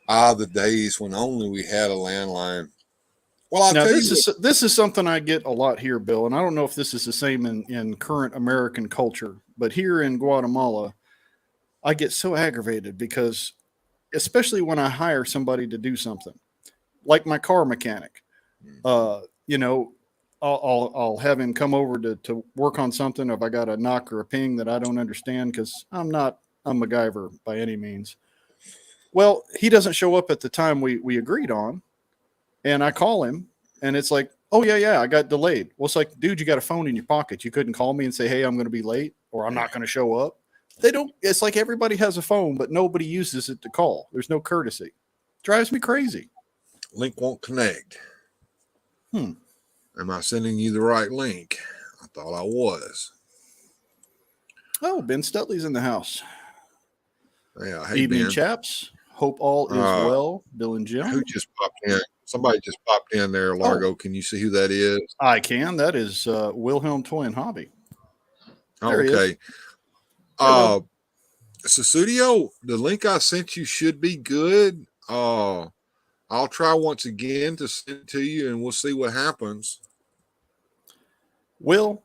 The days when only we had a landline. Well, this is something I get a lot here, Bill, and I don't know if this is the same in current American culture, but here in Guatemala, I get so aggravated because, especially when I hire somebody to do something, like my car mechanic, I'll have him come over to work on something if I got a knock or a ping that I don't understand, because I'm not a MacGyver by any means. Well, he doesn't show up at the time we agreed on, and I call him, and it's like, oh yeah, I got delayed. Well, it's like, dude, you got a phone in your pocket. You couldn't call me and say, hey, I'm going to be late, or I'm not going to show up. They don't. It's like everybody has a phone, but nobody uses it to call. There's no courtesy. Drives me crazy. Link won't connect. Am I sending you the right link? I thought I was. Oh, Ben Stutley's in the house. Yeah. Hey, Evening, Ben. chaps. Hope all is well. Bill and Jim. Who just popped in? Somebody just popped in there, Largo. Can you see who that is? I can. That is Wilhelm Toy and Hobby. There he Okay. is. Susudio, the link I sent you should be good. I'll try once again to send it to you, and we'll see what happens. Will,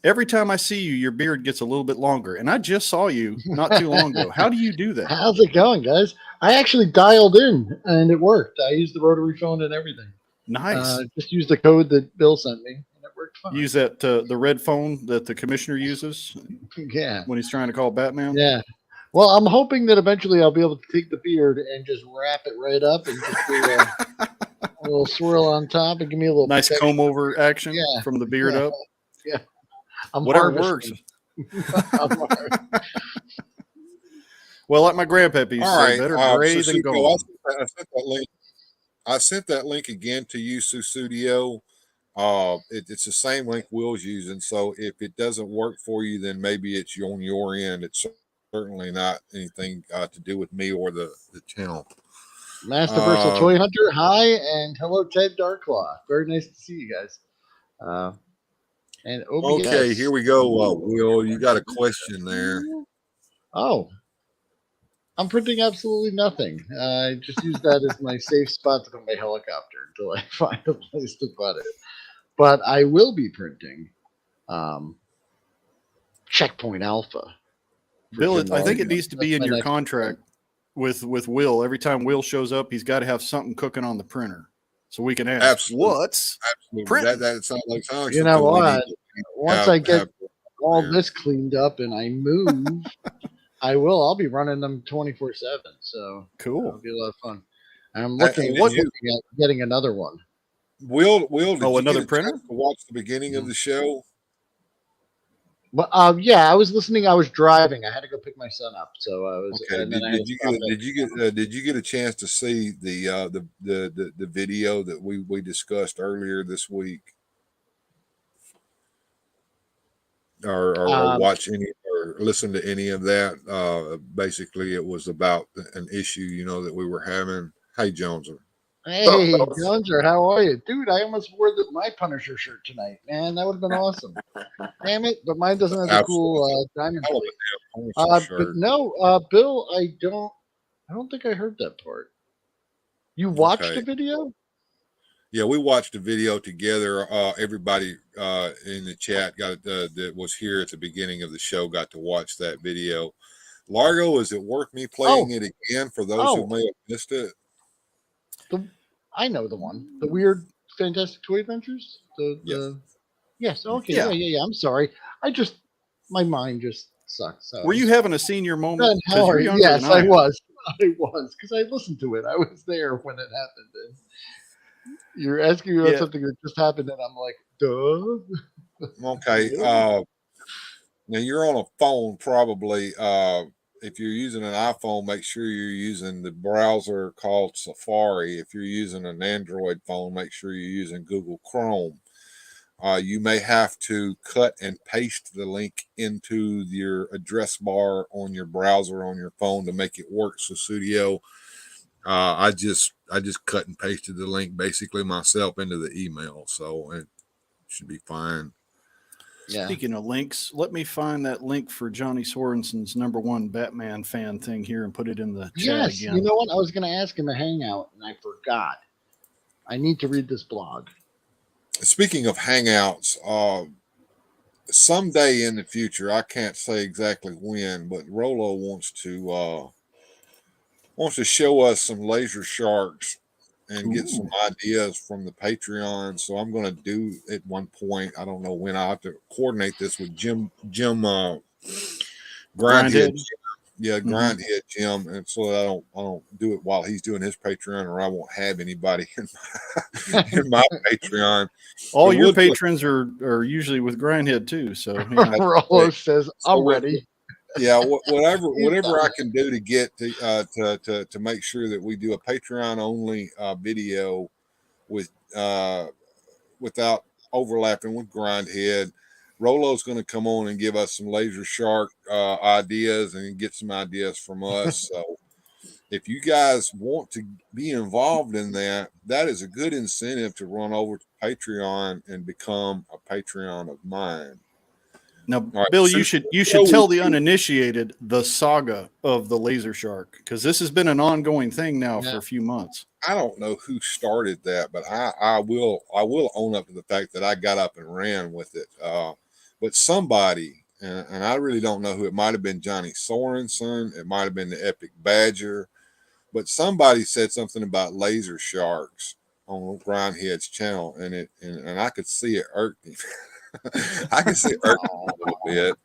every time I see you, your beard gets a little bit longer, and I just saw you not too long ago. How do you do that? How's it going, guys? I actually dialed in, and it worked. I used the rotary phone and everything. Nice. Just used the code that Bill sent me, and it worked fine. Use that the red phone that the commissioner uses Yeah. when he's trying to call Batman. Yeah. Well, I'm hoping that eventually I'll be able to take the beard and just wrap it right up and just do a little swirl on top and give me a little nice protection. comb over action from the beard up. Yeah. I'm Whatever works. Well, like my grandpappy used to say, better gray than gold. I sent that link again to you, Susudio. It's the same link Will's using. So if it doesn't work for you, then maybe it's on your end. It's certainly not anything to do with me or the channel. Master Versal Toy Hunter, hi, and hello, Ted Darklaw. Very nice to see you guys. And OBS. Okay, here we go, Will. You got a question there. Oh, I'm printing absolutely nothing. I just use that as my safe spot to put my helicopter until I find a place to put it. But I will be printing Checkpoint Alpha. Bill, I think it needs to be in your contract with Will. Every time Will shows up, he's got to have something cooking on the printer, so we can ask, absolutely. What's absolutely that sounds like you know what? Once I get all this cleaned up and I move, I'll be running them 24/7. So cool. It'll be a lot of fun. I'm looking at getting another one. Will, did you another get a printer? chance to watch the beginning of the show? But yeah, I was listening. I was driving. I had to go pick my son up, so I was. Okay. And then Did you get a chance to see the video that we discussed earlier this week, or watch any or listen to any of that? Basically, it was about an issue that we were having. Hey, Joneser. Hey, Joneser, how are you, dude? I almost wore my Punisher shirt tonight, man. That would have been awesome. Damn it, but mine doesn't have the cool diamond plate. But no, Bill, I don't think I heard that part. You watched the video? Yeah, we watched the video together. Everybody in the chat that was here at the beginning of the show got to watch that video. Largo, is it worth me playing it again for those who may have missed it? I know the one. The weird Fantastic Toy Adventures? Yes. Okay. Yeah. I'm sorry. My mind just sucks. Were you having a senior moment? Yes, I was. Because I listened to it. I was there when it happened. And you're asking me about something that just happened, and I'm like, duh. Okay. Now you're on a phone, probably. If you're using an iPhone, make sure you're using the browser called Safari. If you're using an Android phone, make sure you're using Google Chrome. You may have to cut and paste the link into your address bar on your browser on your phone to make it work. So Studio, I just cut and pasted the link basically myself into the email, so it should be fine. Yeah. Speaking of links, let me find that link for Johnny Sorenson's #1 Batman fan thing here and put it in the chat again. You know what? I was going to ask in the Hangout, and I forgot. I need to read this blog. Speaking of Hangouts, someday in the future, I can't say exactly when, but Rolo wants to show us some laser sharks and get some ideas from the Patreon. So I'm going to do at one point. I don't know when. I have to coordinate this with Jim Grindhead. Yeah, Grindhead Jim, and so I don't do it while he's doing his Patreon, or I won't have anybody in my Patreon. All your patrons are usually with Grindhead too. So yeah. Rollo says, "I'm ready." Yeah, whatever I can do to get to make sure that we do a Patreon only video with without overlapping with Grindhead. Rollo's going to come on and give us some Laser Shark ideas and get some ideas from us. So if you guys want to be involved in that, that is a good incentive to run over to Patreon and become a Patreon of mine. Now, right, Bill, you should tell the uninitiated the saga of the Laser Shark, because this has been an ongoing thing now for a few months. I don't know who started that, but I will own up to the fact that I got up and ran with it. But somebody, and I really don't know who, it might have been Johnny Sorensen, it might have been the Epic Badger, but somebody said something about laser sharks on Grindhead's channel, and I could see it irked me. I can see it irked me a little bit,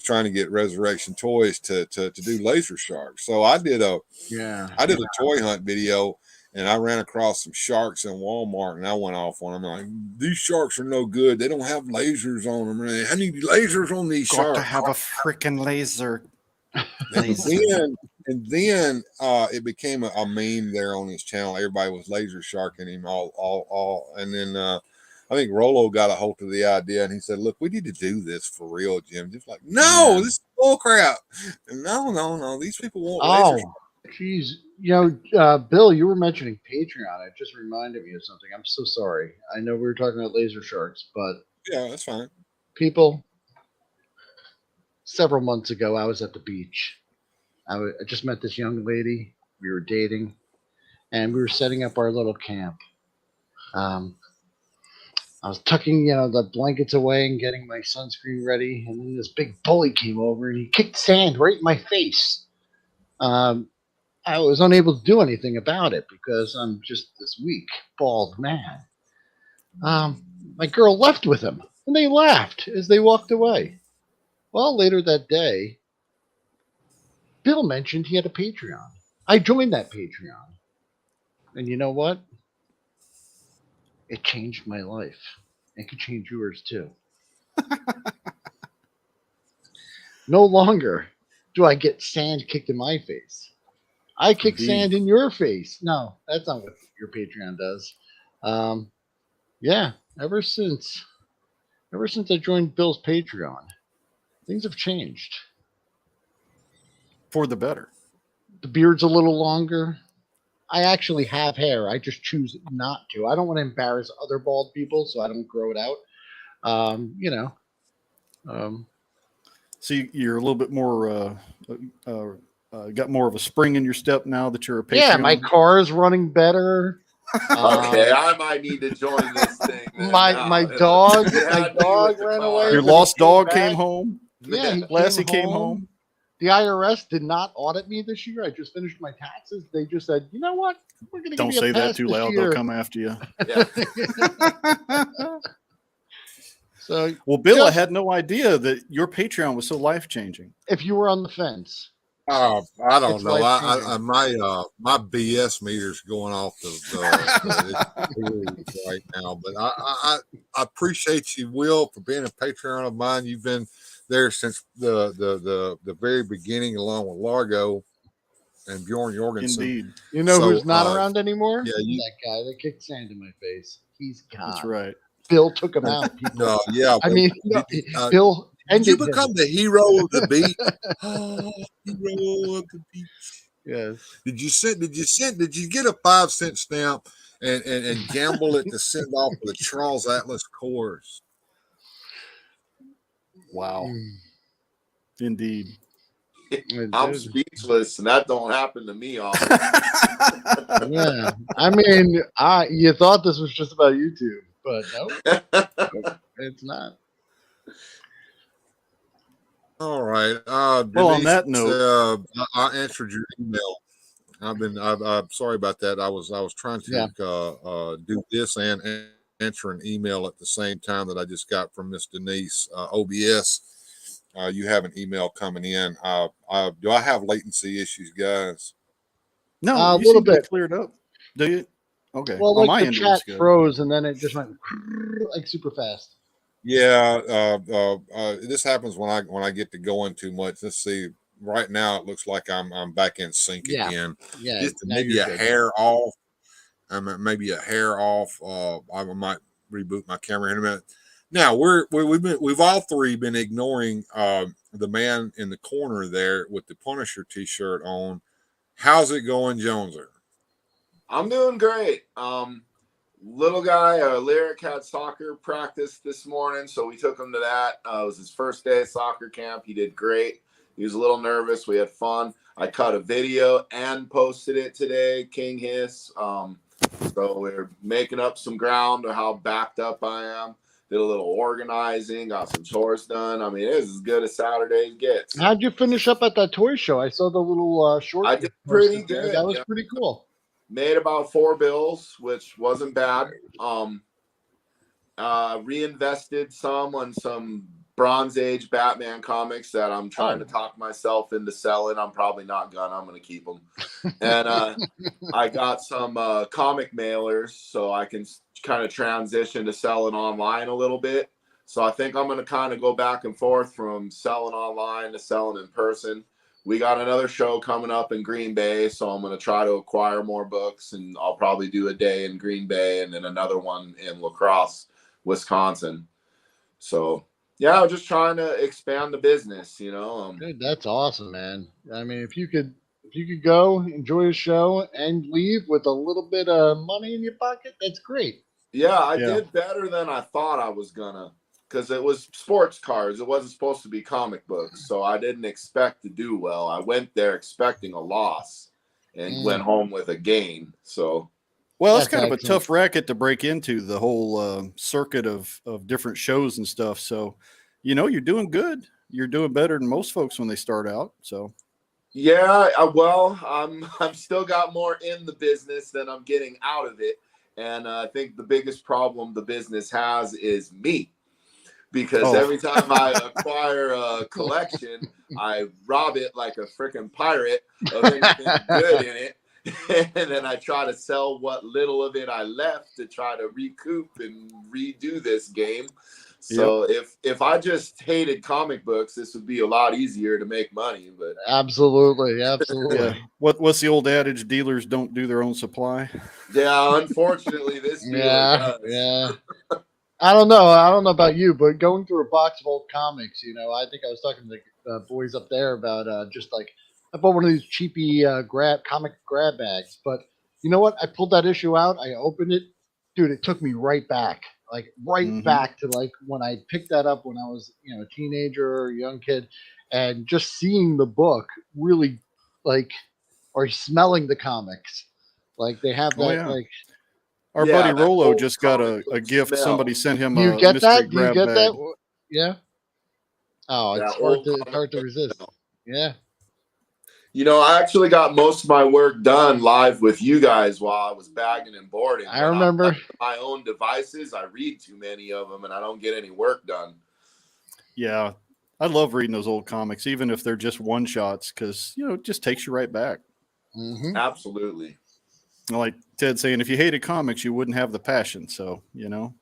trying to get Resurrection Toys to do laser sharks. So I did a toy hunt video, and I ran across some sharks in Walmart, and I went off on them like, these sharks are no good. They don't have lasers on them. I need lasers on these sharks. Got to have a freaking laser. And then it became a meme there on his channel. Everybody was laser sharking him all. And then I think Rollo got a hold of the idea, and he said, "Look, we need to do this for real, Jim." Just like, no, this is bull crap. No. These people want lasers. Geez, Bill, you were mentioning Patreon. It just reminded me of something. I'm so sorry. I know we were talking about laser sharks, but yeah, that's fine. People, several months ago, I was at the beach. I just met this young lady. We were dating, and we were setting up our little camp. I was tucking, the blankets away and getting my sunscreen ready, and then this big bully came over and he kicked sand right in my face. I was unable to do anything about it because I'm just this weak, bald man. My girl left with him, and they laughed as they walked away. Well, later that day, Bill mentioned he had a Patreon. I joined that Patreon. And you know what? It changed my life. It could change yours too. No longer do I get sand kicked in my face. I kick sand in your face. No, that's not what your Patreon does. Ever since I joined Bill's Patreon, things have changed. For the better. The beard's a little longer. I actually have hair. I just choose not to. I don't want to embarrass other bald people, so I don't grow it out. So you're a little bit more, got more of a spring in your step now that you're a Patreon. Yeah, my car is running better. Okay, I might need to join this thing. My dog ran away. Your lost dog came home. Yeah, Lassie came home. The IRS did not audit me this year. I just finished my taxes. They just said, you know what? We're going to don't say that too loud. They'll come after you. Yeah. So, Well, Bill, I had no idea that your Patreon was so life-changing. If you were on the fence. I don't know. My BS meter's going off the right now, but I appreciate you, Will, for being a Patreon of mine. You've been there since the very beginning, along with Largo and Bjorn Jorgensen. Indeed. You know who's not around anymore? Yeah, that guy that kicked sand in my face. He's gone. That's right. Bill took him out. No, yeah. Bill. Did you become the hero of the beach? Oh, hero of the beach. Yes. Did you get a 5-cent stamp and gamble it to send off for the Charles Atlas course? Wow. Indeed. I'm speechless, and that don't happen to me often. Yeah. I mean, you thought this was just about YouTube, but no, it's not. All right. Well, on that note, I answered your email. I'm sorry about that. I was trying Yeah. to do this and answer an email at the same time that I just got from Miss Denise OBS. You have an email coming in. Do I have latency issues, guys? No, A you little seem to be bit. cleared up. Do you? Okay. Well, On like my the end, it chat looks good. froze and then it just went like super fast. Yeah, this happens when I get to going too much. Let's see. Right now, it looks like I'm back in sync Yeah. again. Yeah. Just Now maybe you're a good. hair off. Maybe a hair off. I might reboot my camera in a minute. Now we've all three been ignoring the man in the corner there with the Punisher T-shirt on. How's it going, Joneser? I'm doing great. Little guy, Lyric had soccer practice this morning, so we took him to that. It was his first day of soccer camp. He did great. He was a little nervous. We had fun. I cut a video and posted it today, King Hiss. So we're making up some ground to how backed up I am. Did a little organizing, got some chores done. I mean, it was as good as Saturday gets. How'd you finish up at that toy show? I saw the little short. I you did posted pretty there. good. That was Yeah. pretty cool. Made about 4 bills, which wasn't bad. Reinvested some on some Bronze Age Batman comics that I'm trying to talk myself into selling. I'm probably not gonna. I'm gonna keep them. And I got some comic mailers, so I can kind of transition to selling online a little bit. So I think I'm gonna kind of go back and forth from selling online to selling in person. We got another show coming up in Green Bay, so I'm going to try to acquire more books, and I'll probably do a day in Green Bay and then another one in La Crosse, Wisconsin. So, yeah, I'm just trying to expand the business, you know. Dude, that's awesome, man. I mean, if you could go enjoy a show and leave with a little bit of money in your pocket, that's great. Yeah, I did better than I thought I was gonna, because it was sports cards. It wasn't supposed to be comic books, so I didn't expect to do well. I went there expecting a loss and went home with a gain. So, well, that's kind of a tough racket to break into, the whole circuit of different shows and stuff. So, you know, you're doing good. You're doing better than most folks when they start out. So, yeah, well, I'm still got more in the business than I'm getting out of it. And I think the biggest problem the business has is me, because every time I acquire a collection, I rob it like a freaking pirate of anything good in it. And then I try to sell what little of it I left to try to recoup and redo this game. So if I just hated comic books, this would be a lot easier to make money. But absolutely. Yeah. What's the old adage? Dealers don't do their own supply. Yeah, unfortunately, this dealer does. Yeah. I don't know about you, but going through a box of old comics, you know, I think I was talking to the boys up there about just like I bought one of these cheapy comic grab bags, but you know what? I pulled that issue out, I opened it, dude. It took me right back, back to like when I picked that up when I was, you know, a teenager or a young kid, and just seeing the book really or smelling the comics, like they have that Our buddy Rolo just got a gift. Smell. Somebody sent him Do you a get mystery that? Do you grab get bag. that? Yeah. Oh, it's hard to resist. Smell. Yeah. You know, I actually got most of my work done live with you guys while I was bagging and boarding. I remember my own devices. I read too many of them, and I don't get any work done. Yeah, I love reading those old comics, even if they're just one shots, because you know it just takes you right back. Mm-hmm. Absolutely. Like Ted saying, if you hated comics, you wouldn't have the passion. So you know.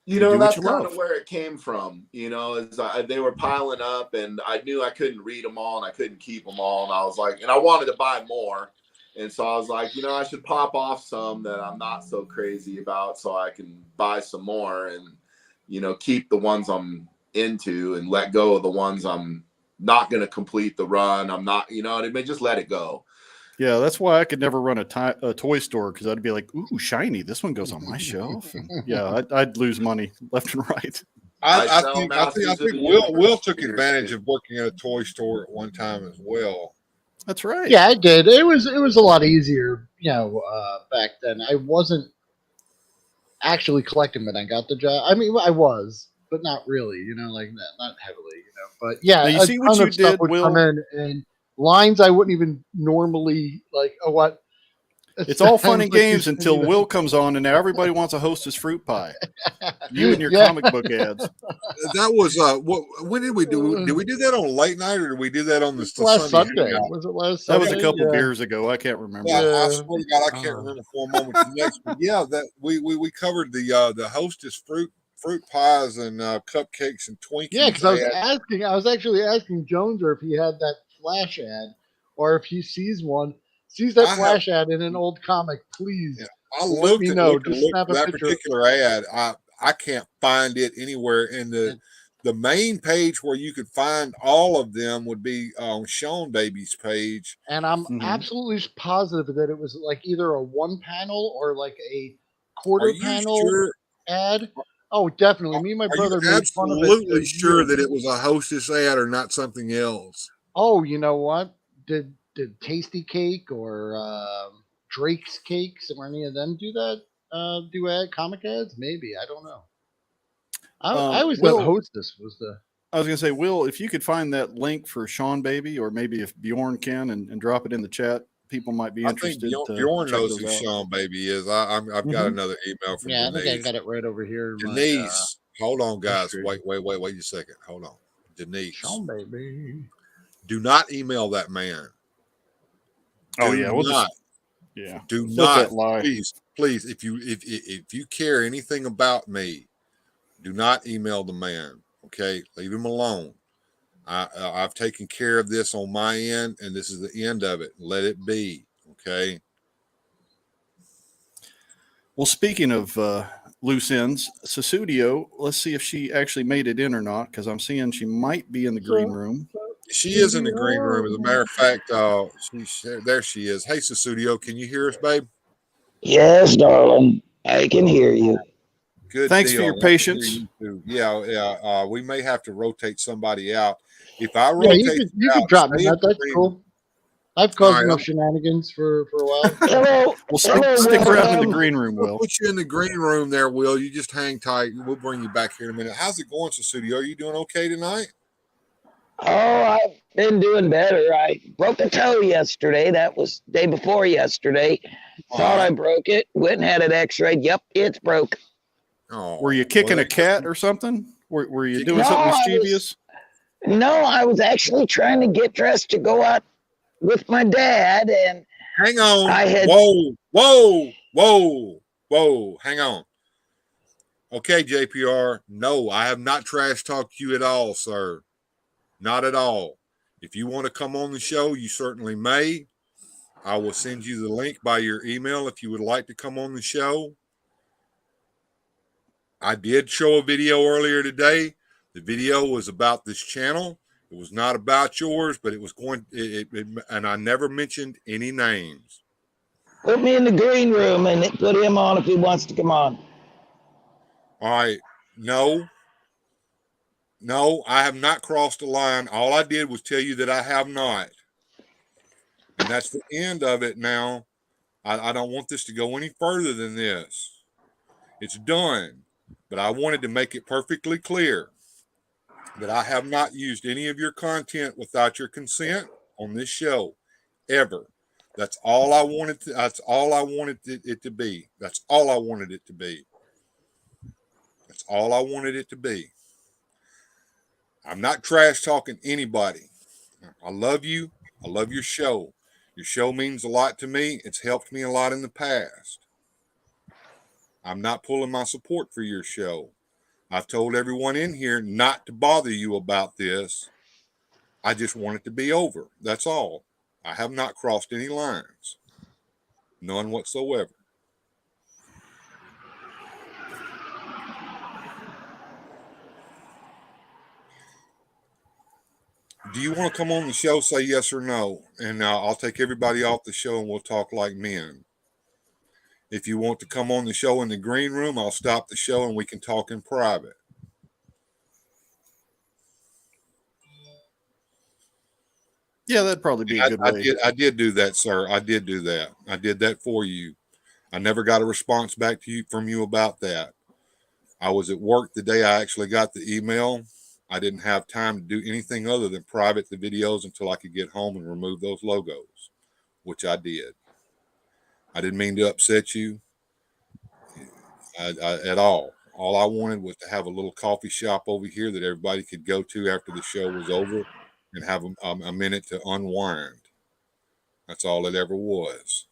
That's kind of where it came from. You know, they were piling up, and I knew I couldn't read them all, and I couldn't keep them all. And I was like, and I wanted to buy more, and so I was like, you know, I should pop off some that I'm not so crazy about, so I can buy some more, and you know, keep the ones I'm into, and let go of the ones I'm not going to complete the run. I'm not, you know, just let it go. Yeah, that's why I could never run a toy store, because I'd be like, ooh, shiny. This one goes on my shelf. And yeah, I'd lose money left and right. I think Will took advantage of working at a toy store at one time as well. That's right. Yeah, I did. It was a lot easier, you know, back then. I wasn't actually collecting when I got the job. I mean, I was, but not really, you know, like not heavily, you know. But yeah, now, you see what you did, would Will? come in and lines I wouldn't even normally like. Oh, what? It's all fun and Sounds like you games should until do that. Will comes on, and now everybody wants a Hostess fruit pie. You and your Yeah. comic book ads. That was when did we do? Did we do that on late night or did we do that on the Last Sunday? Sunday. hangout? Was it last That Sunday? was a couple Yeah. beers ago. I can't remember. Yeah, I Yeah. swear to God, I can't remember for a moment to the next. But yeah, that we covered the Hostess fruit pies and cupcakes and Twinkies. Yeah, because I was actually asking Jones if he had that flash ad, or if he sees that flash ad in an old comic, please. Yeah, I let me looked know. and Just looked snap for a that picture. particular ad. I can't find it anywhere in the main page where you could find all of them would be on Sean Baby's page. And I'm Mhm. absolutely positive that it was like either a one panel or like a Are quarter you panel sure? ad. Oh, definitely. Me and my Are you brother made fun of it. absolutely a sure year that it was a Hostess ad or not something else? Oh, you know what? Did Tasty Cake or Drake's Cakes or any of them do that? Do comic ads? Maybe, I don't know. I always thought Will, Hostess was the. I was going to say, Will, if you could find that link for Sean Baby, or maybe if Bjorn can, and drop it in the chat, people might be I think interested to Bjorn check knows those who out. Sean Baby is. I've got Mhm. another email from Yeah, I think I Denise. got it right over here. In my, Denise, hold on, guys. history. Wait a second. Hold on. Denise, Sean Baby. do not email that man. Oh Do yeah, we'll not. Do let not. that lie. Please. If you care anything about me, do not email the man. Okay, leave him alone. I've taken care of this on my end, and this is the end of it. Let it be. Okay. Well, speaking of loose ends, Susudio, let's see if she actually made it in or not, because I'm seeing she might be in the green room. She is in the green room. As a matter of fact, there she is. Hey, Susudio, can you hear us, babe? Yes, darling. I can hear you. Good Thanks deal. for your I can hear patience. you too. Yeah. We may have to rotate somebody out. If I Yeah, rotate you out, could drop me. stay in the That's green cool. I've All caused right, enough shenanigans for a while. Hello. Well, Hello, stick around in the Will. green room, We'll Will. put you in the green room there, Will. You just hang tight. We'll bring you back here in a minute. How's it going, Susudio? Are you doing okay tonight? Oh, I've been doing better. I broke a toe yesterday. That was day before yesterday. All Thought I right. broke it. Went and had it x-rayed. Yep, it's broke. Oh, Were you kicking a cat or something? Were you doing No, something I mischievous? I was actually trying to get dressed to go out with my dad, and hang on. I had Whoa. Hang on. Okay, JPR. No, I have not trash talked you at all, sir. Not at all. If you want to come on the show, you certainly may. I will send you the link by your email if you would like to come on the show. I did show a video earlier today. The video was about this channel. It was not about yours, but it was and I never mentioned any names. put me in the green room and put him on if he wants to come on. All right. No, I have not crossed the line. All I did was tell you that I have not. And that's the end of it now. I don't want this to go any further than this. It's done. But I wanted to make it perfectly clear that I have not used any of your content without your consent on this show ever. That's all I wanted that's all I wanted it to be. That's all I wanted it to be. That's all I wanted it to be. I'm not trash talking anybody. I love you. I love your show. Your show means a lot to me. It's helped me a lot in the past. I'm not pulling my support for your show. I've told everyone in here not to bother you about this. I just want it to be over. That's all. I have not crossed any lines. None whatsoever. Do you want to come on the show? Say yes or no. And I'll take everybody off the show and we'll talk like men. If you want to come on the show in the green room, I'll stop the show and we can talk in private. Yeah, that'd probably be a good way. I did do that, sir. I did do that. I did that for you. I never got a response back to you from you about that. I was at work the day I actually got the email. I didn't have time to do anything other than private the videos until I could get home and remove those logos, which I did. I didn't mean to upset you at all. All I wanted was to have a little coffee shop over here that everybody could go to after the show was over and have a minute to unwind. That's all it ever was.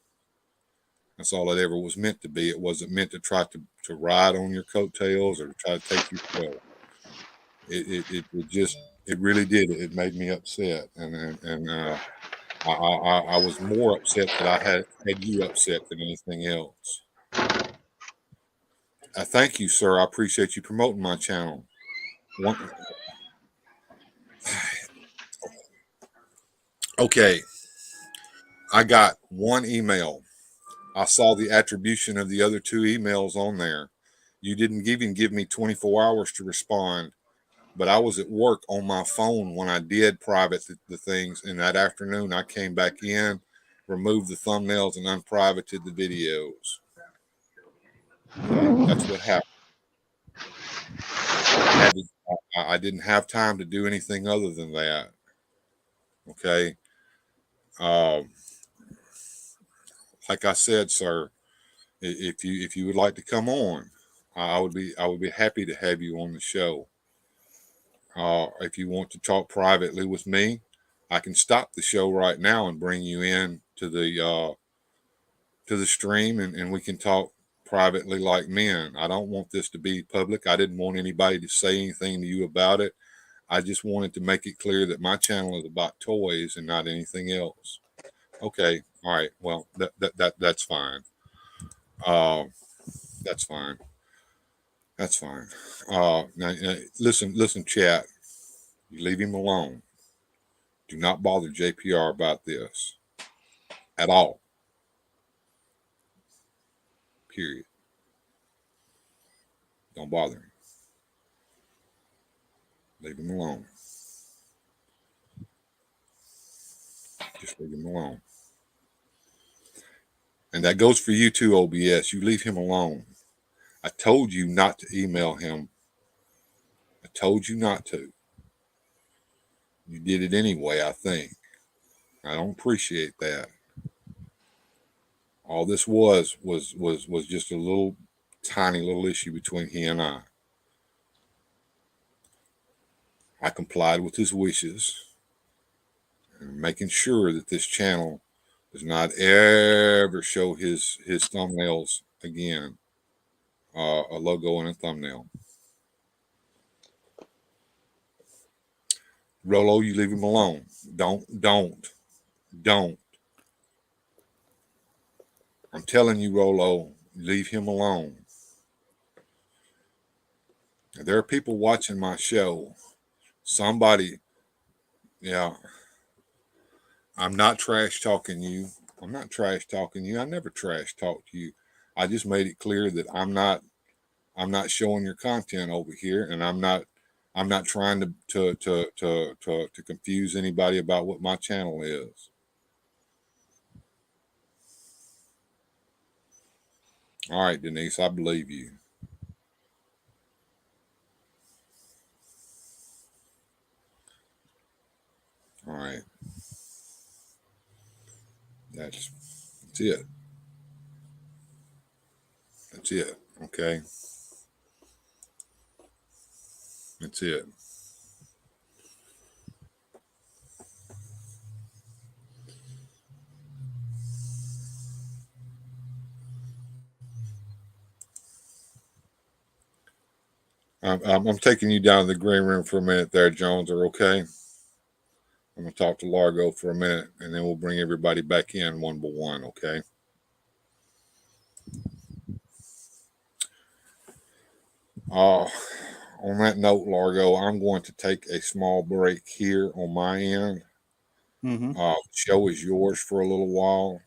That's all it ever was meant to be. It wasn't meant to try to ride on your coattails or to try to take your show. It really did. It made me upset, and I was more upset that I had you upset than anything else. I thank you, sir. I appreciate you promoting my channel. Okay, I got one email. I saw the attribution of the other 2 emails on there. You didn't even give me 24 hours to respond, but I was at work on my phone when I did private the things. And that afternoon, I came back in, removed the thumbnails, and unprivated the videos. Okay, that's what happened. I didn't have time to do anything other than that. Okay. Like I said, sir, if you would like to come on, I would be happy to have you on the show. If you want to talk privately with me, I can stop the show right now and bring you in to the stream, and we can talk privately like men. I don't want this to be public. I didn't want anybody to say anything to you about it. I just wanted to make it clear that my channel is about toys and not anything else. Okay. All right. Well, that's fine. That's fine. That's fine. Now, listen, chat. You leave him alone. Do not bother JPR about this at all. Period. Don't bother him. Leave him alone. Just leave him alone. And that goes for you too, OBS. You leave him alone. I told you not to email him. I told you not to. You did it anyway, I think. I don't appreciate that. All this was just a little tiny little issue between he and I. I complied with his wishes and making sure that this channel does not ever show his thumbnails again. A logo and a thumbnail. Rolo, you leave him alone. Don't. I'm telling you, Rolo, leave him alone. There are people watching my show. Somebody, yeah. I'm not trash talking you. I never trash talked you. I just made it clear that I'm not showing your content over here, and I'm not trying to confuse anybody about what my channel is. All right, Denise, I believe you. All right. That's it. That's it. Okay. That's it. I'm taking you down to the green room for a minute there, Jones. Are okay? I'm going to talk to Largo for a minute, and then we'll bring everybody back in one by one, okay? On that note, Largo, I'm going to take a small break here on my end. Show is yours for a little while.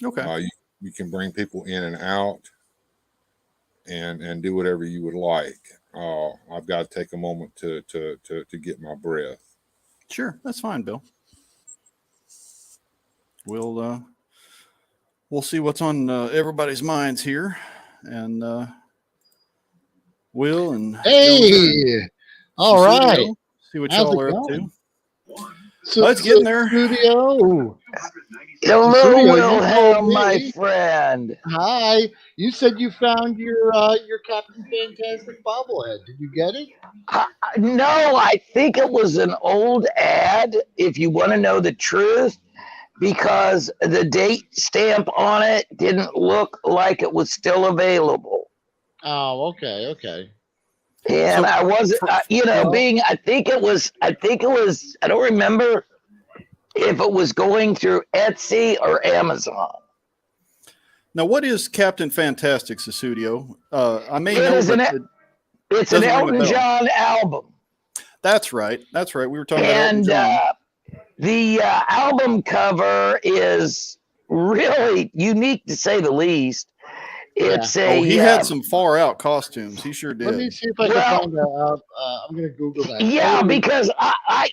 Okay. You can bring people in and out and do whatever you would like. I've got to take a moment to get my breath. Sure, that's fine, Bill. We'll see what's on everybody's minds here, and Will and hey, all right. See what y'all are up to. It's getting there. Studio. Hello, Studio, you told Wilhelm, my me. friend. Hi. You said you found your Captain Fantastic bobblehead. Did you get it? No, I think it was an old ad, if you want to know the truth, because the date stamp on it didn't look like it was still available. Oh, okay. And So, I wasn't, well- I think it was, I don't remember if it was going through Etsy or Amazon. now, what is Captain Fantastic, Susudio? I may It know, is but it's an doesn't ring a Elton bell. John album. That's right. We were talking about Elton And John. the album cover is really unique to say the least. It's He had some far out costumes. He sure Let me did. see if I can find that. I'm going to Google that. Yeah, because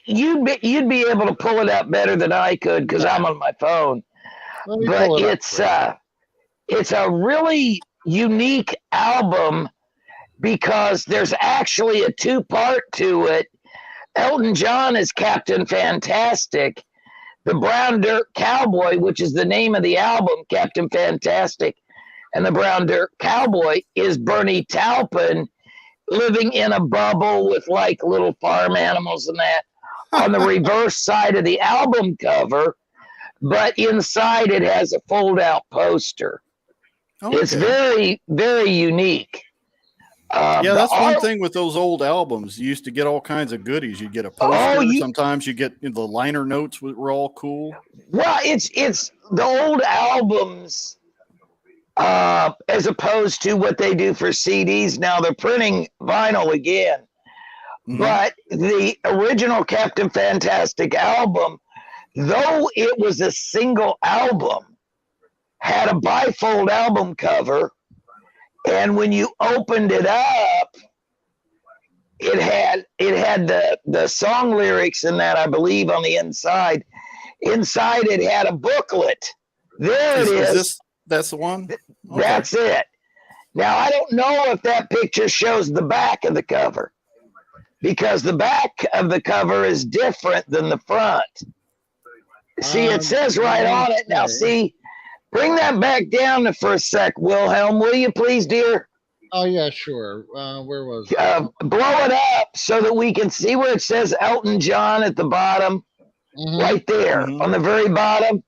you'd be able to pull it up better than I could because I'm on my phone. Let me But pull it up. it's a really unique album because there's actually a two-part to it. Elton John is Captain Fantastic. The Brown Dirt Cowboy, which is the name of the album, Captain Fantastic, and the Brown Dirt Cowboy is Bernie Taupin living in a bubble with like little farm animals and that on the reverse side of the album cover, but inside it has a fold-out poster. Okay. It's very, very unique. Yeah, that's one thing with those old albums. You used to get all kinds of goodies. You get a poster. Sometimes you get the liner notes were all cool. Well, it's the old albums, as opposed to what they do for CDs now. They're printing vinyl again, but the original Captain Fantastic album, though it was a single album, had a bifold album cover. And when you opened it up, it had the song lyrics in that, I believe, on the inside. Inside it had a booklet. There it is. That's the one? Okay. That's it. Now, I don't know if that picture shows the back of the cover because the back of the cover is different than the front. See, it says right on it. Now, see, bring that back down for a sec, Wilhelm, will you please, dear? Oh, yeah, sure. Where was it? Blow it up so that we can see where it says Elton John at the bottom, right there on the very bottom.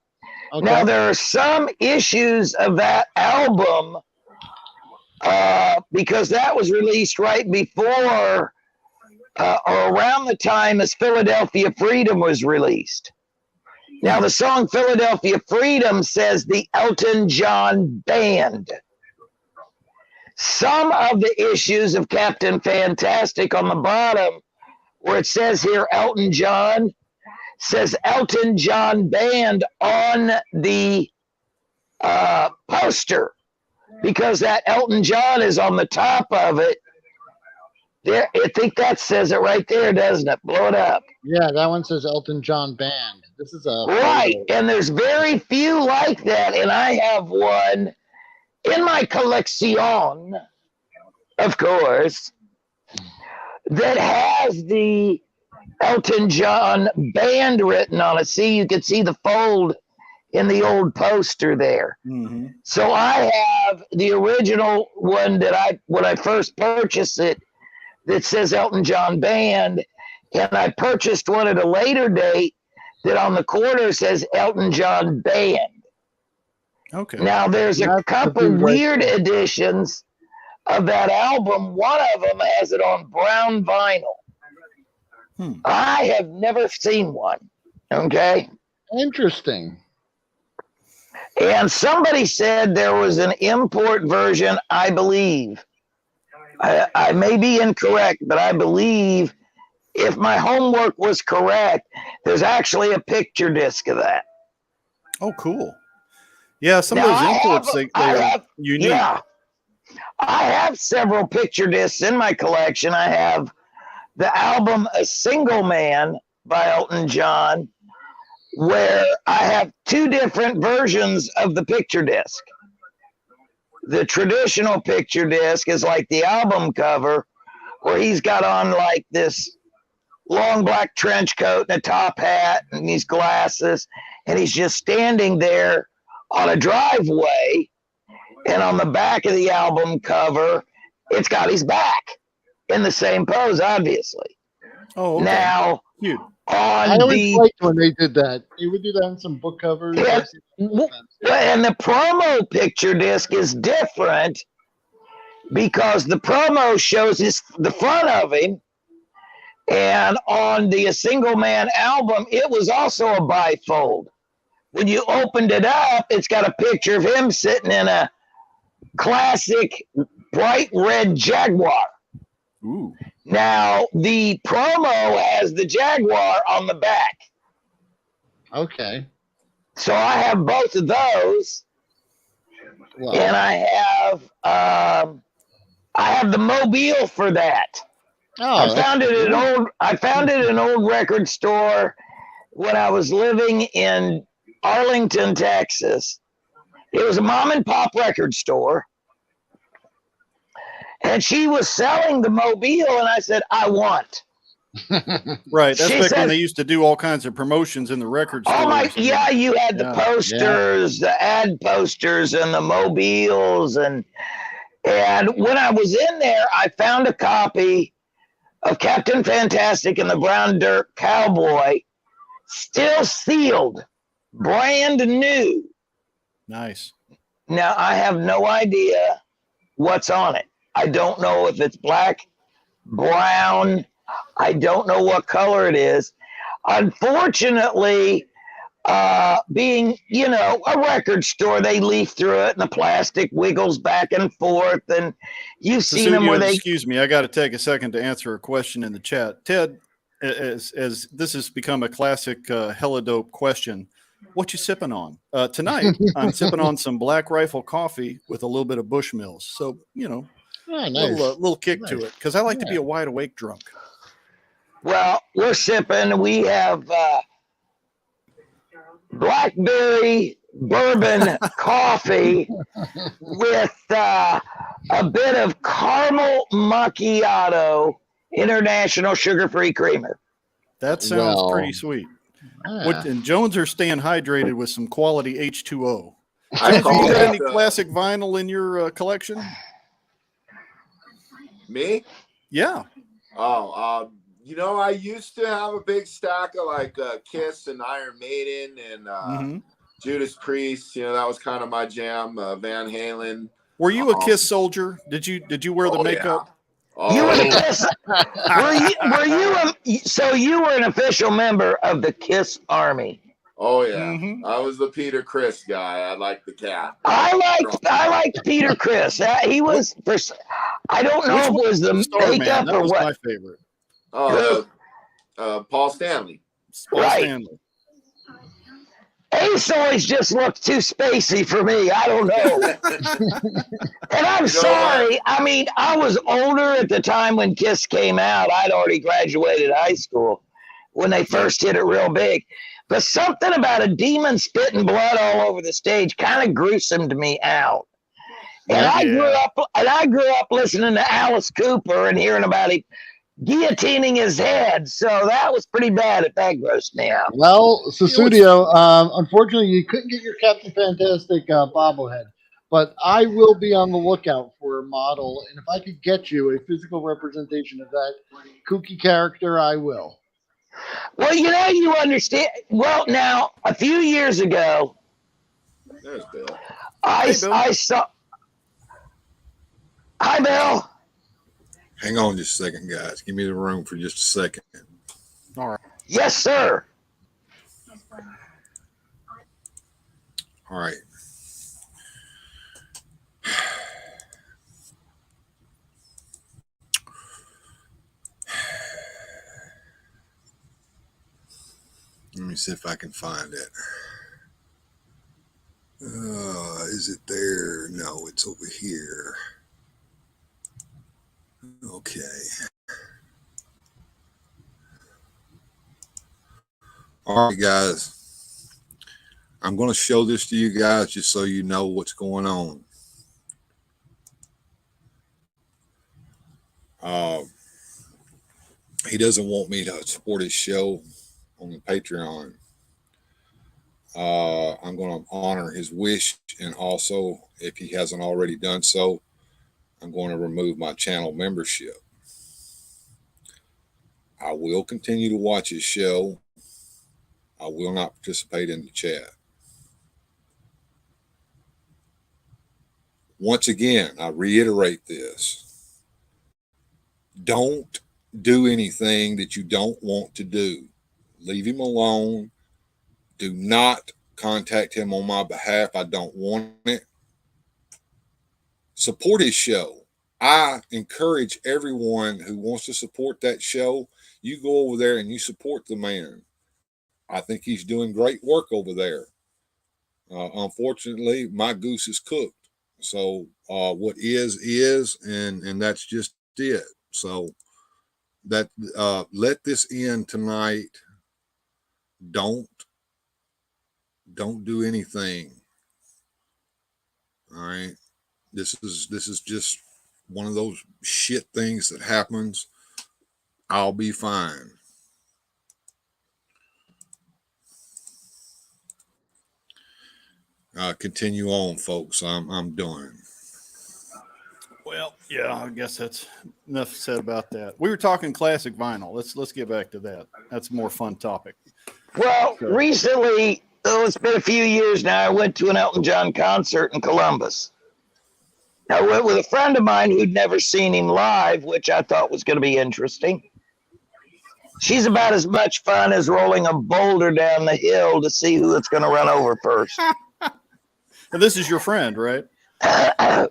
Okay. Now, there are some issues of that album because that was released right before or around the time as Philadelphia Freedom was released. Now, the song Philadelphia Freedom says the Elton John Band. Some of the issues of Captain Fantastic on the bottom, where it says here Elton John, says Elton John Band on the poster because that Elton John is on the top of it. There, I think that says it right there, doesn't it? Blow it up. Yeah, that one says Elton John Band. This is a right, and there's very few like that, and I have one in my collection, of course, that has the Elton John Band written on it. See, you can see the fold in the old poster there. So I have the original one that when I first purchased it that says Elton John Band, and I purchased one at a later date that on the corner says Elton John Band. Okay. Now, there's a couple weird editions of that album. One of them has it on brown vinyl. I have never seen one. Okay. Interesting. And somebody said there was an import version, I believe. I may be incorrect, but I believe if my homework was correct, there's actually a picture disc of that. Oh, cool. Yeah, some of those imports, they are unique. Yeah. I have several picture discs in my collection. I have the album A Single Man by Elton John, where I have two different versions of the picture disc. The traditional picture disc is like the album cover, where he's got on like this long black trench coat and a top hat and these glasses, and he's just standing there on a driveway. And on the back of the album cover, it's got his back in the same pose, obviously. Oh, okay. Now, Cute. I always liked when they did that. They would do that on some book covers. Yeah, and the promo picture disc is different because the promo shows the front of him, and on the Single Man album, it was also a bifold. When you opened it up, it's got a picture of him sitting in a classic bright red Jaguar. Ooh. Now, the promo has the Jaguar on the back. Okay. So I have both of those. Well, And I have the mobile for that. oh, I found it at an old record store when I was living in Arlington, Texas. It was a mom and pop record store. And she was selling the mobile, and I said, I want. Right. That's She back said, when they used to do all kinds of promotions in the record stores. oh my, yeah, you had the posters, the ad posters, and the mobiles. And when I was in there, I found a copy of Captain Fantastic and the Brown Dirt Cowboy, still sealed, brand new. Nice. Now, I have no idea what's on it. I don't know if it's black, brown. I don't know what color it is. Unfortunately, being, a record store, they leaf through it and the plastic wiggles back and forth. And you've seen them where they... Excuse me, I got to take a second to answer a question in the chat. Ted, as this has become a classic helidope question, what you sipping on? Tonight, I'm sipping on some Black Rifle coffee with a little bit of Bushmills. So, nice. little kick to it, because I like to be a wide awake drunk. Well, we're sipping. We have blackberry bourbon coffee with a bit of caramel macchiato international sugar-free creamer. That sounds pretty sweet. And Jones are staying hydrated with some quality H2O. Have you got any classic vinyl in your collection? Me? Yeah. Oh, I used to have a big stack of like Kiss and Iron Maiden and Judas Priest. That was kind of my jam. Van Halen. Were you a Kiss soldier? Did you wear the makeup? Yeah. Oh, you were the Kiss. So you were an official member of the Kiss Army. Oh yeah, I was the Peter Criss guy. I liked the cat. I liked Peter Criss. He was. I don't know if it was the makeup or what. My favorite. Oh, Paul Stanley. Stanley. Ace always just looked too spacey for me. I don't know. And I'm sorry. I mean, I was older at the time when Kiss came out. I'd already graduated high school when they first hit it real big. But something about a demon spitting blood all over the stage kind of gruesomed me out. And I grew up listening to Alice Cooper and hearing about him guillotining his head. So that was pretty bad if that grossed me out. Well, Susudio, unfortunately, you couldn't get your Captain Fantastic bobblehead, but I will be on the lookout for a model. And if I could get you a physical representation of that kooky character, I will. Well, you understand. Well, now, a few years ago, there's Bill. I saw. Hi, Bill. Hang on just a second, guys. Give me the room for just a second. All right. Yes, sir. All right. Let me see if I can find it. Is it there? No, it's over here. Okay. All right, guys. I'm going to show this to you guys just so you know what's going on. he doesn't want me to support his show on the Patreon. I'm going to honor his wish, and also, if he hasn't already done so, I'm going to remove my channel membership. I will continue to watch his show. I will not participate in the chat. Once again, I reiterate this. Don't do anything that you don't want to do. Leave him alone. Do not contact him on my behalf. I don't want it. Support his show. I encourage everyone who wants to support that show, you go over there and you support the man. I think he's doing great work over there. Unfortunately, my goose is cooked. So what is, and that's just it. So that let this end tonight. Don't do anything. All right. This is just one of those shit things that happens. I'll be fine. Continue on, folks. I'm done. Well, yeah, I guess that's enough said about that. We were talking classic vinyl. Let's get back to that. That's a more fun topic. Well, recently, it's been a few years now, I went to an Elton John concert in Columbus. I went with a friend of mine who'd never seen him live, which I thought was going to be interesting. She's about as much fun as rolling a boulder down the hill to see who it's going to run over first. And this is your friend, right?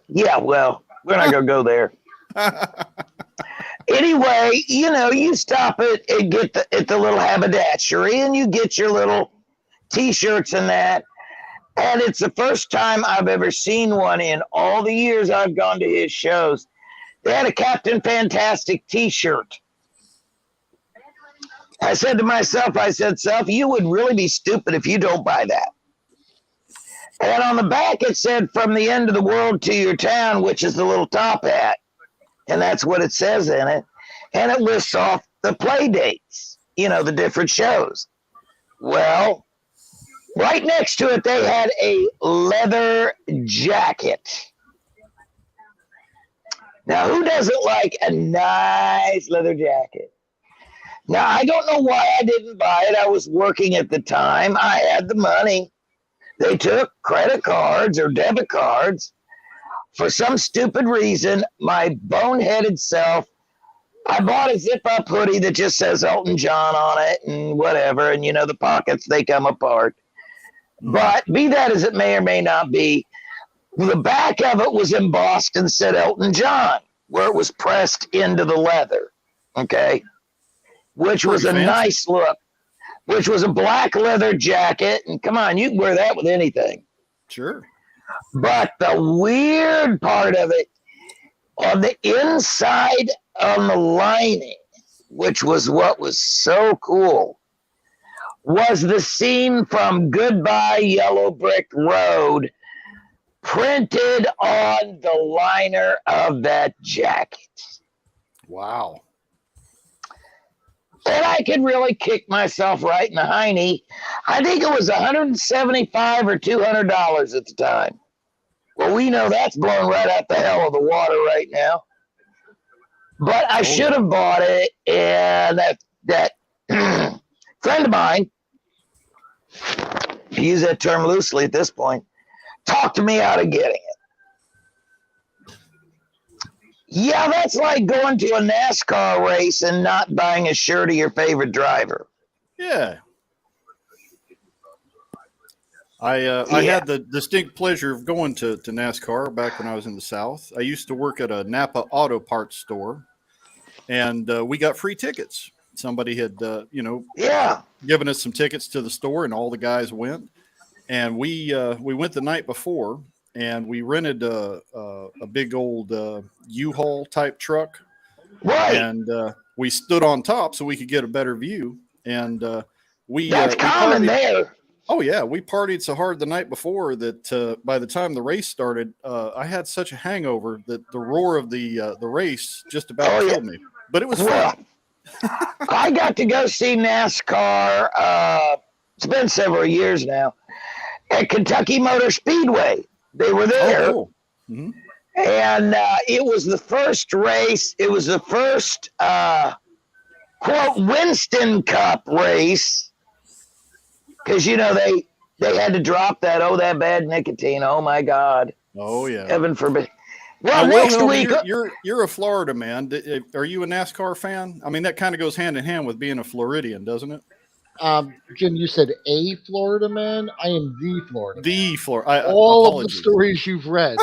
Yeah, well, we're not going to go there. Anyway, you stop and get at the little haberdashery and you get your little T-shirts and that. And it's the first time I've ever seen one in all the years I've gone to his shows. They had a Captain Fantastic T-shirt. I said to myself, Self, you would really be stupid if you don't buy that. And on the back it said, from the end of the world to your town, which is the little top hat. And that's what it says in it. And it lists off the play dates, the different shows. Well, right next to it, they had a leather jacket. Now, who doesn't like a nice leather jacket? Now, I don't know why I didn't buy it. I was working at the time. I had the money. They took credit cards or debit cards. For some stupid reason, my boneheaded self, I bought a zip-up hoodie that just says Elton John on it and whatever. And, the pockets, they come apart. But be that as it may or may not be, the back of it was embossed and said Elton John, where it was pressed into the leather. Okay? Which was a nice look. Which was a black leather jacket. And come on, you can wear that with anything. Sure. But the weird part of it, on the inside on the lining, which was what was so cool, was the scene from Goodbye Yellow Brick Road printed on the liner of that jacket. Wow. And I could really kick myself right in the hiney. I think it was $175 or $200 at the time. Well, we know that's blown right out the hell of the water right now. But I should have bought it, and that friend of mine, to use that term loosely at this point, talked me out of getting it. Yeah, that's like going to a NASCAR race and not buying a shirt of your favorite driver. Yeah. I had the distinct pleasure of going to NASCAR back when I was in the South. I used to work at a Napa auto parts store, and we got free tickets. Somebody had, given us some tickets to the store, and all the guys went. And we went the night before, and we rented a big old U-Haul type truck. Right. And we stood on top so we could get a better view. And that's common there. Oh, yeah. We partied so hard the night before that by the time the race started, I had such a hangover that the roar of the race just about killed me. But it was fun. I got to go see NASCAR. It's been several years now at Kentucky Motor Speedway. They were there. Oh, cool. Mm-hmm. And it was the first race. It was the first, quote, Winston Cup race. Because, they had to drop that bad nicotine. Oh, my God. Oh, yeah. Heaven forbid. Well, Now, next week. You're a Florida man. Are you a NASCAR fan? I mean, that kind of goes hand in hand with being a Floridian, doesn't it? Jim, you said a Florida man. I am the Florida man. The Florida. All of the stories you've read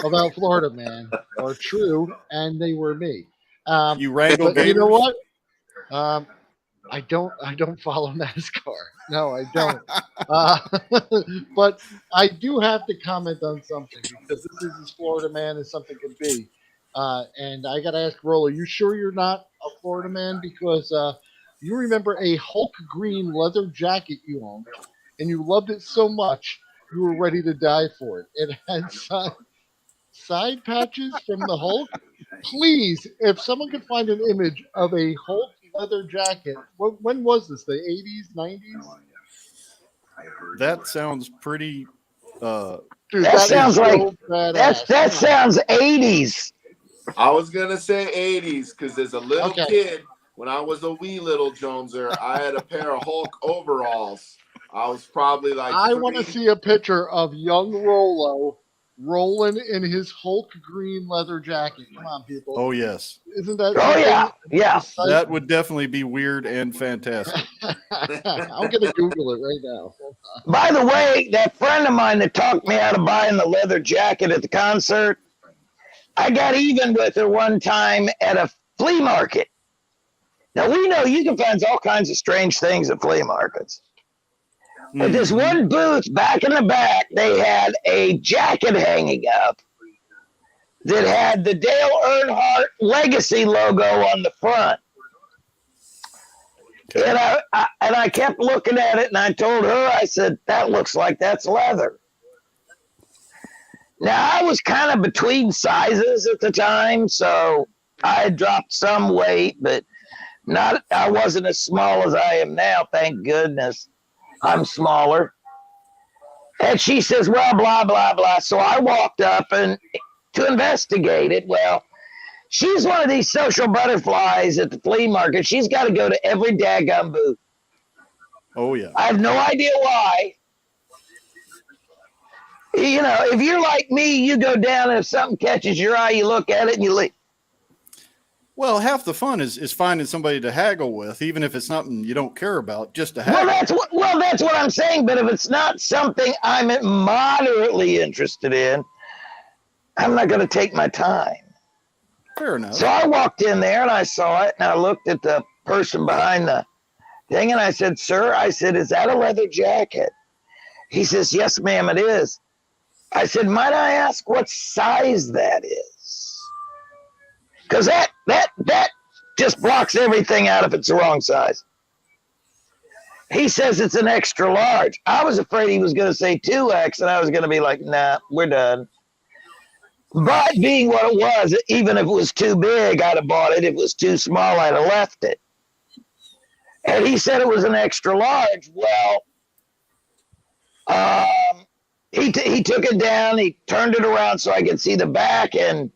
about Florida man are true, and they were me. You wrangle gators? You know what? I don't follow NASCAR. No, I don't. But I do have to comment on something because this is as Florida man as something can be. And I got to ask Rollo, you sure you're not a Florida man? Because you remember a Hulk green leather jacket you owned, and you loved it so much you were ready to die for it. It had side patches from the Hulk. Please, if someone could find an image of a Hulk leather jacket, when was this? The 80s, 90s? That sounds pretty. Dude, that sounds so like badass. that sounds 80s. I was gonna say 80s because as a little kid, when I was a wee little Joneser, I had a pair of Hulk overalls. I was probably like. I want to see a picture of young Rollo rolling in his Hulk green leather jacket. Come on, people. Oh, yes. Isn't that? Oh, yeah. That would definitely be weird and fantastic. I'm going to Google it right now. By the way, that friend of mine that talked me out of buying the leather jacket at the concert, I got even with her one time at a flea market. Now, we know you can find all kinds of strange things at flea markets. But this one booth back in the back, they had a jacket hanging up that had the Dale Earnhardt Legacy logo on the front. And I kept looking at it, and I told her, I said, that looks like that's leather. Now, I was kind of between sizes at the time, so I had dropped some weight, but I wasn't as small as I am now, thank goodness. I'm smaller. And she says, well, blah, blah, blah. So I walked up to investigate it. Well, she's one of these social butterflies at the flea market. She's got to go to every daggum booth. Oh, yeah. I have no idea why. If you're like me, you go down and if something catches your eye, you look at it and you leave. Well, half the fun is finding somebody to haggle with, even if it's something you don't care about, just to haggle. Well, that's what I'm saying. But if it's not something I'm moderately interested in, I'm not going to take my time. Fair enough. So I walked in there and I saw it and I looked at the person behind the thing and I said, sir, is that a leather jacket? He says, yes, ma'am, it is. I said, might I ask what size that is? Because that just blocks everything out if it's the wrong size. He says it's an extra large. I was afraid he was going to say 2X, and I was going to be like, nah, we're done. But being what it was, even if it was too big, I'd have bought it. If it was too small, I'd have left it. And he said it was an extra large. Well, he took it down. He turned it around so I could see the back, and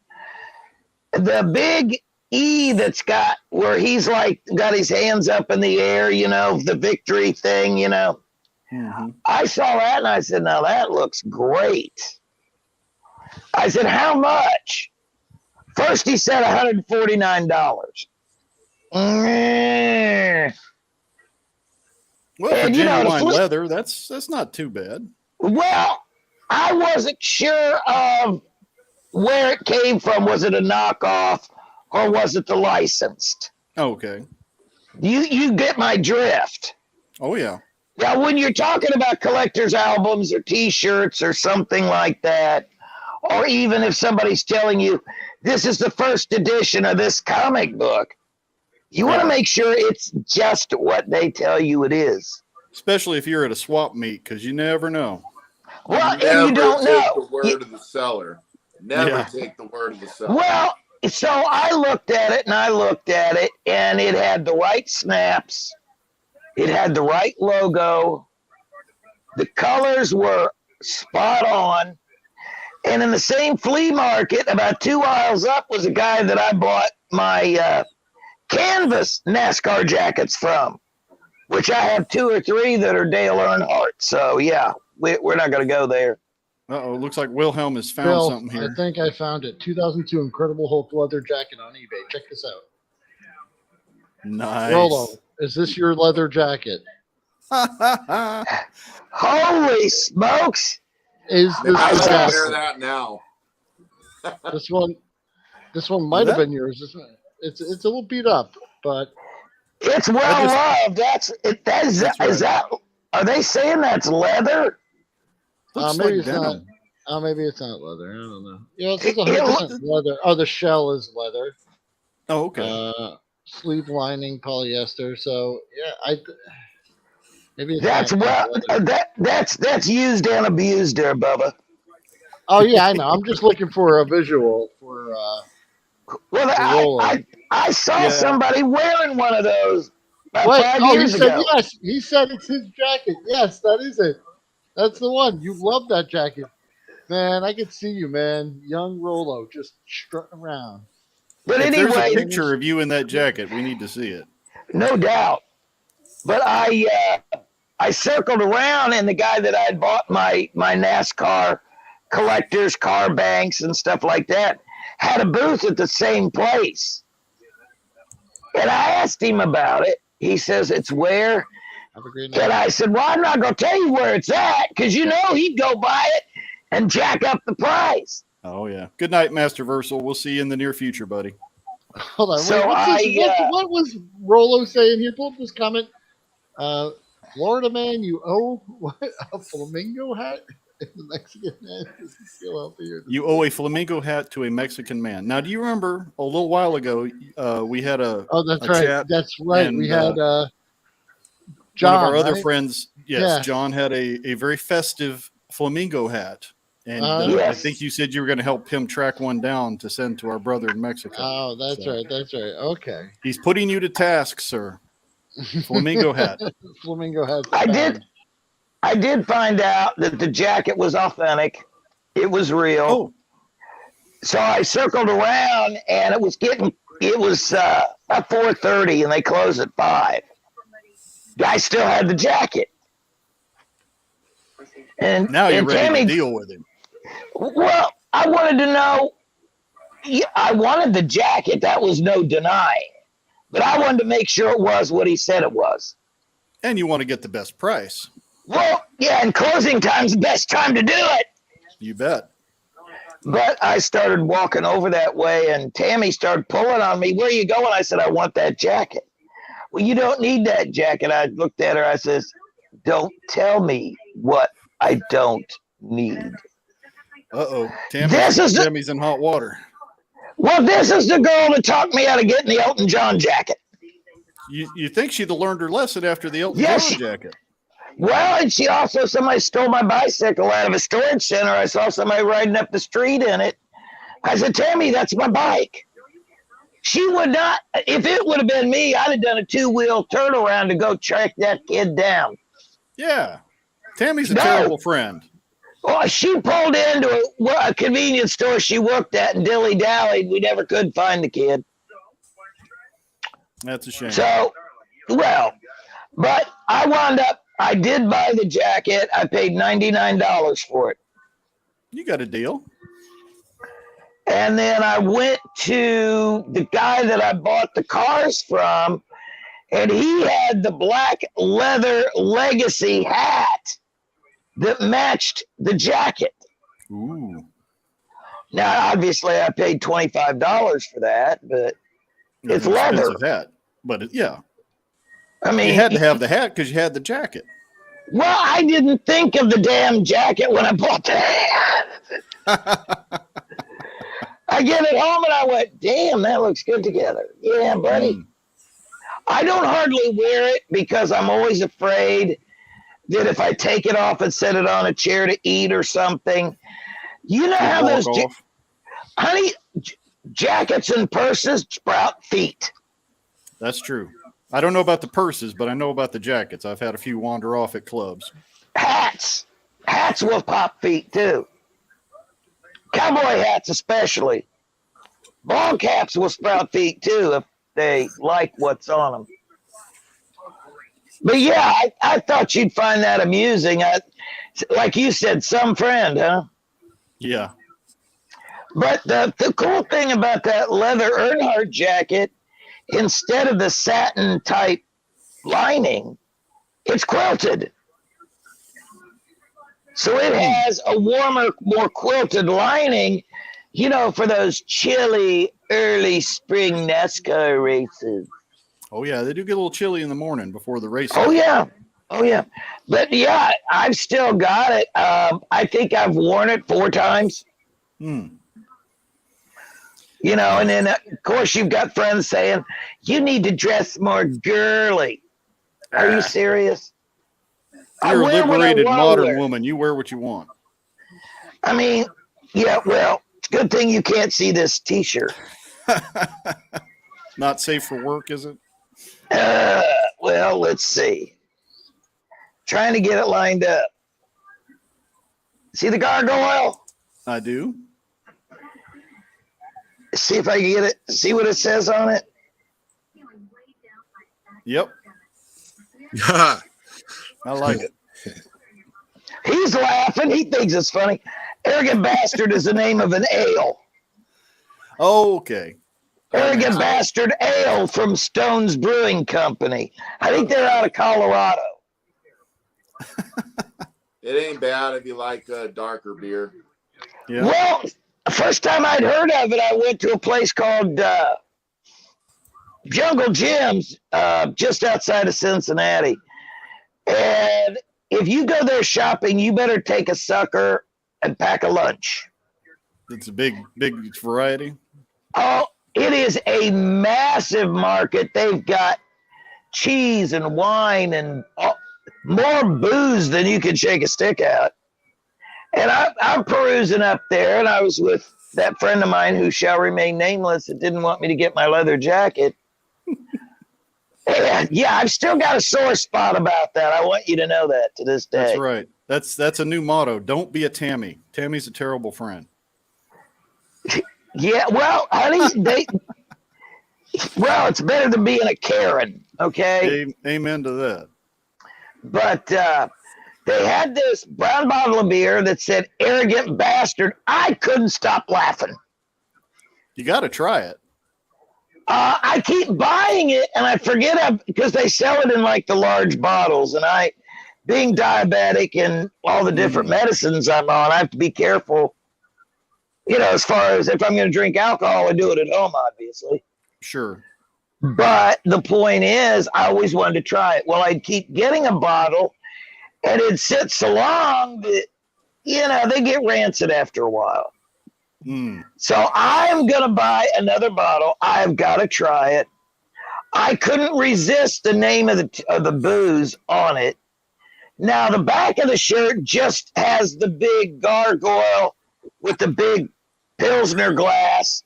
the big E that's got where he's like got his hands up in the air, the victory thing, Mm-hmm. I saw that and I said, now that looks great. I said, how much? First he said $149. Well, for genuine leather, that's not too bad. Well, I wasn't sure of where it came from. Was it a knockoff or was it the licensed? Okay. You get my drift. Oh, yeah. Now, when you're talking about collector's albums or T-shirts or something like that, or even if somebody's telling you this is the first edition of this comic book, you want to make sure it's just what they tell you it is. Especially if you're at a swap meet, because you never know. Well, and you don't know. The word of the seller. Never take the word of the seller. Well, so I looked at it and I looked at it, and it had the right snaps. It had the right logo. The colors were spot on. And in the same flea market, about 2 miles up, was a guy that I bought my canvas NASCAR jackets from, which I have 2 or 3 that are Dale Earnhardt. So, yeah, we're not going to go there. Uh-oh, looks like Wilhelm has found Bill, something here. I think I found it. 2002 Incredible Hulk leather jacket on eBay. Check this out. Nice. Rolo, is this your leather jacket? Holy smokes! Is this I the can jacket? wear that now. This one might have been yours. It's a little beat up, but It's well loved. Is that? Are they saying that's leather? Looks maybe like it's denim. not. Maybe it's not leather. I don't know. Yeah, it's 100% leather. Oh, the shell is leather. Oh, okay. Sleeve lining polyester. So yeah, maybe it's That's that's used and abused there, Bubba. Oh yeah, I know. I'm just looking for a visual for. Well, I saw somebody wearing one of those about 5 years he said ago. yes. He said it's his jacket. Yes, that is it. That's the one. You love that jacket, man. I could see you, man. Young Rolo just strutting around. But if anyway, there's a picture of you in that jacket, we need to see it. No doubt. But I circled around, and the guy that I had bought my NASCAR collectors, car banks, and stuff like that had a booth at the same place. And I asked him about it. He says, it's where? Have a great night. And I said, well, I'm not going to tell you where it's at, because he'd go buy it and jack up the price. Oh, yeah. Good night, Master Versal. We'll see you in the near future, buddy. Hold on. So what was Rolo saying here? Pull up this comment. Florida man, you owe a flamingo hat? The Mexican man is still out there. You owe a flamingo hat to a Mexican man. Now, do you remember a little while ago we had a that's right. chat? That's right. And, we had one John, of our other right? friends. Yes, John had a very festive flamingo hat. And I think you said you were going to help him track one down to send to our brother in Mexico. Oh, that's right. That's right. Okay. He's putting you to task, sir. Flamingo hat. Flamingo hat. I did find out that the jacket was authentic. It was real. Oh. So I circled around, and it was about 4:30, and they closed at 5. Guy still had the jacket. And now you're ready Tammy, to deal with him. Well, I wanted to know. I wanted the jacket. That was no denying. But I wanted to make sure it was what he said it was. And you want to get the best price. Well, yeah, and closing time's the best time to do it. You bet. But I started walking over that way, and Tammy started pulling on me. Where are you going? I said, I want that jacket. Well, you don't need that jacket. I looked at her. I says, don't tell me what I don't need. Uh-oh. Tammy's in hot water. Well, this is the girl that talked me out of getting the Elton John jacket. You think she'd have learned her lesson after the Elton John jacket? Well, and somebody stole my bicycle out of a storage center. I saw somebody riding up the street in it. I said, Tammy, that's my bike. She would not, if it would have been me, I'd have done a 2-wheel turnaround to go track that kid down. Yeah. Tammy's a terrible friend. Well, she pulled into a convenience store she worked at and dilly-dallied. We never could find the kid. That's a shame. So, but I did buy the jacket. I paid $99 for it. You got a deal. And then I went to the guy that I bought the cars from, and he had the black leather Legacy hat that matched the jacket. Ooh. Now, obviously, I paid $25 for that, but it's leather. Hat, but yeah. I mean, you had to have the hat because you had the jacket. Well, I didn't think of the damn jacket when I bought the hat. I get it home and I went, damn, that looks good together. Yeah, buddy. I don't hardly wear it because I'm always afraid that if I take it off and set it on a chair to eat or something, you know how those, honey, jackets and purses sprout feet. That's true. I don't know about the purses, but I know about the jackets. I've had a few wander off at clubs. Hats will pop feet too. Cowboy hats especially. Ball caps will sprout feet too if they like what's on them. But yeah, I thought you'd find that amusing. Like you said, some friend, huh? Yeah. But the cool thing about that leather Earnhardt jacket, instead of the satin type lining, it's quilted. So it has a warmer, more quilted lining, you know, for those chilly early spring NASCAR races. Oh, yeah. They do get a little chilly in the morning before the race. Oh, yeah. Oh, yeah. But, yeah, I've still got it. I think I've worn it 4 times. You know, and then, of course, you've got friends saying, you need to dress more girly. Are you serious? You're a liberated modern woman. You wear what you want. I mean, yeah, well, it's a good thing you can't see this T-shirt. Not safe for work, is it? Well, let's see. Trying to get it lined up. See the gargoyle? I do. See if I can get it. See what it says on it? Yep. I like it. He's laughing. He thinks it's funny. Arrogant Bastard is the name of an ale. Oh, okay. Arrogant Bastard Ale from Stone's Brewing Company. I think they're out of Colorado. It ain't bad if you like darker beer. Yeah. Well, the first time I'd heard of it, I went to a place called Jungle Jim's just outside of Cincinnati. And if you go there shopping, you better take a sucker and pack a lunch. It's a big variety. Oh, it is a massive market. They've got cheese and wine and more booze than you can shake a stick at. And I'm perusing up there, and I was with that friend of mine who shall remain nameless that didn't want me to get my leather jacket. And yeah, I've still got a sore spot about that. I want you to know that to this day. That's right. That's a new motto. Don't be a Tammy. Tammy's a terrible friend. Yeah, well, honey, well, it's better than being a Karen, okay? Amen to that. But they had this brown bottle of beer that said Arrogant Bastard. I couldn't stop laughing. You got to try it. I keep buying it, and I forget because they sell it in like the large bottles. And I, being diabetic and all the different medicines I'm on, I have to be careful. You know, as far as if I'm going to drink alcohol, I do it at home, obviously. Sure. But the point is, I always wanted to try it. Well, I'd keep getting a bottle, and it'd sit so long that, you know, they get rancid after a while. So I'm going to buy another bottle. I've got to try it. I couldn't resist the name of the booze on it. Now, the back of the shirt just has the big gargoyle with the big Pilsner glass,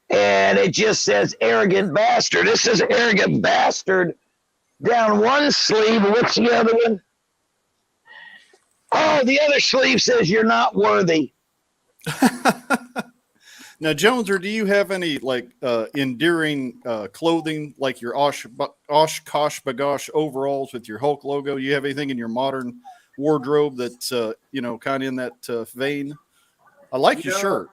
and it just says Arrogant Bastard. This is Arrogant Bastard down one sleeve. What's the other one? Oh, the other sleeve says you're not worthy. Now, Joneser, do you have any like endearing clothing, like your Oshkosh Bagosh overalls with your Hulk logo? Do you have anything in your modern wardrobe that's you know, kind of in that vein? I like your shirt.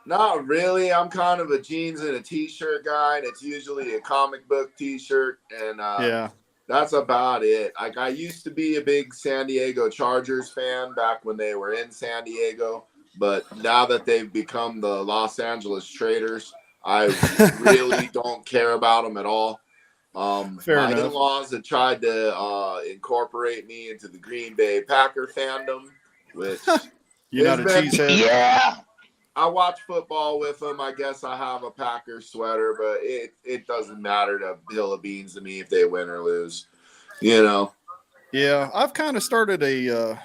Not really. I'm kind of a jeans and a t-shirt guy, and it's usually a comic book t-shirt, and yeah, that's about it. Like, I used to be a big San Diego Chargers fan back when they were in San Diego. But now that they've become the Los Angeles Traders, I really don't care about them at all. Fair my enough. In-laws have tried to incorporate me into the Green Bay Packer fandom, which you're not a cheesehead. Yeah, I watch football with them. I guess I have a Packer sweater, but it doesn't matter to Bill of Beans to me if they win or lose. You know. Yeah, I've kind of started a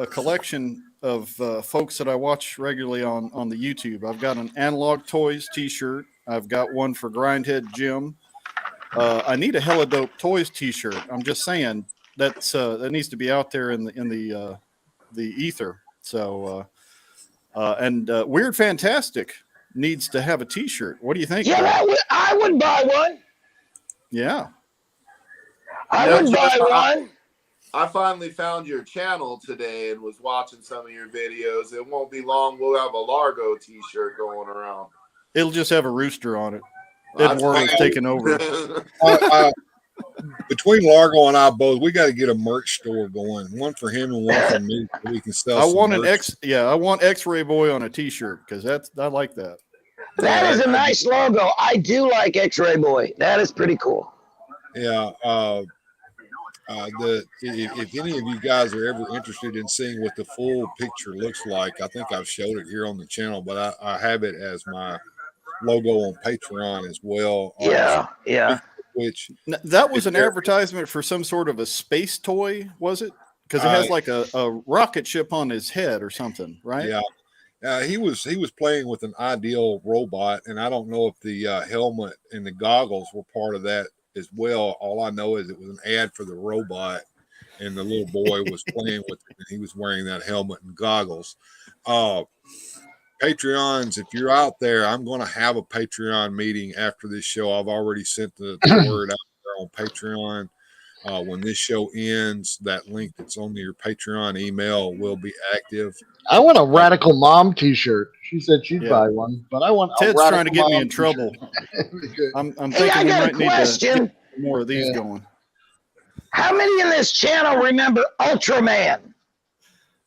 collection of folks that I watch regularly on the YouTube. I've got an Analog Toys T-shirt. I've got one for Grindhead Jim. I need a Hella Dope Toys T-shirt. I'm just saying that needs to be out there in the ether. So and Weird Fantastic needs to have a T-shirt. What do you think? Yeah, I would buy one. Yeah, I would buy one. I finally found your channel today and was watching some of your videos. It won't be long. We'll have a Largo T-shirt going around. it'll just have a rooster on it. Ed Warren's taking over. Between Largo and I both, we got to get a merch store going. One for him and one for me, so we can sell. I want merch. I want X-Ray Boy on a T-shirt because I like that. That is a nice logo. I do like X-Ray Boy. That is pretty cool. Yeah. If any of you guys are ever interested in seeing what the full picture looks like, I think I've showed it here on the channel, but I have it as my logo on Patreon as well. Yeah. Which that was an advertisement for some sort of a space toy, was it? Because it has like a rocket ship on his head or something, right? Yeah. He was playing with an ideal robot, and I don't know if the helmet and the goggles were part of that as well. All I know is it was an ad for the robot, and the little boy was playing with it, and he was wearing that helmet and goggles. Patreons, if you're out there, I'm going to have a Patreon meeting after this show. I've already sent the word out there on Patreon. When this show ends, that link that's on your Patreon email will be active. I want a Radical Mom T-shirt. She said she'd buy one, but I want. Ted's a trying to get me in T-shirt. trouble. I'm Hey, thinking I we got might a need question. to get more of these going. How many in this channel remember Ultraman?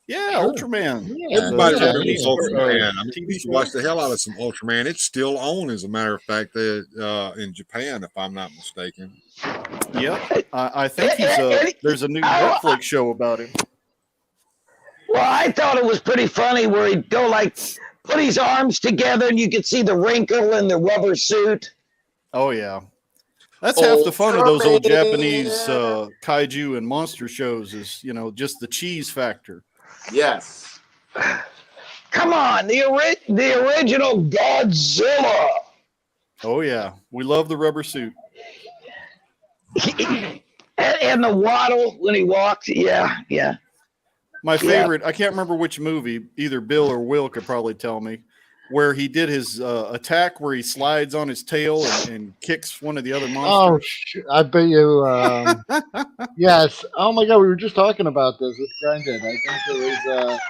Yeah, Ultraman. Yeah, Everybody yeah, remembers yeah. Ultraman. I mean, TV we used to watch the hell out of some Ultraman. It's still on, as a matter of fact, in Japan, if I'm not mistaken. Yep. I think there's a new Netflix show about him. Well, I thought it was pretty funny where he'd go like put his arms together and you could see the wrinkle in the rubber suit. Oh yeah. That's half the fun of those old Japanese kaiju and monster shows is, just the cheese factor. Yes. Come on, the original Godzilla. Oh yeah. We love the rubber suit. and the waddle when he walks. Yeah. My favorite, I can't remember which movie, either Bill or Will could probably tell me, where he did his attack where he slides on his tail and kicks one of the other monsters. Oh, I bet you. Yes. Oh my God, we were just talking about this with Grindhead. I think it was.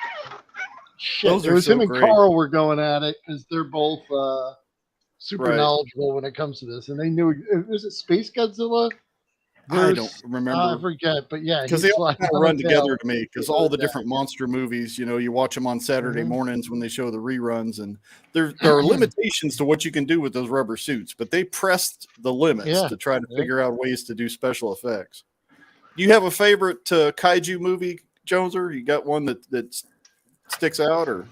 Those it are was so him and great. Carl were going at it because they're both super Right. knowledgeable when it comes to this, and they knew. Was it Space Godzilla? I don't remember. I forget, but yeah, Because they all kind of run together to me. Because all the different monster movies, you watch them on Saturday mornings when they show the reruns, and there are limitations to what you can do with those rubber suits, but they pressed the limits to try to figure out ways to do special effects. Do you have a favorite kaiju movie, Joneser? You got one that sticks out, or?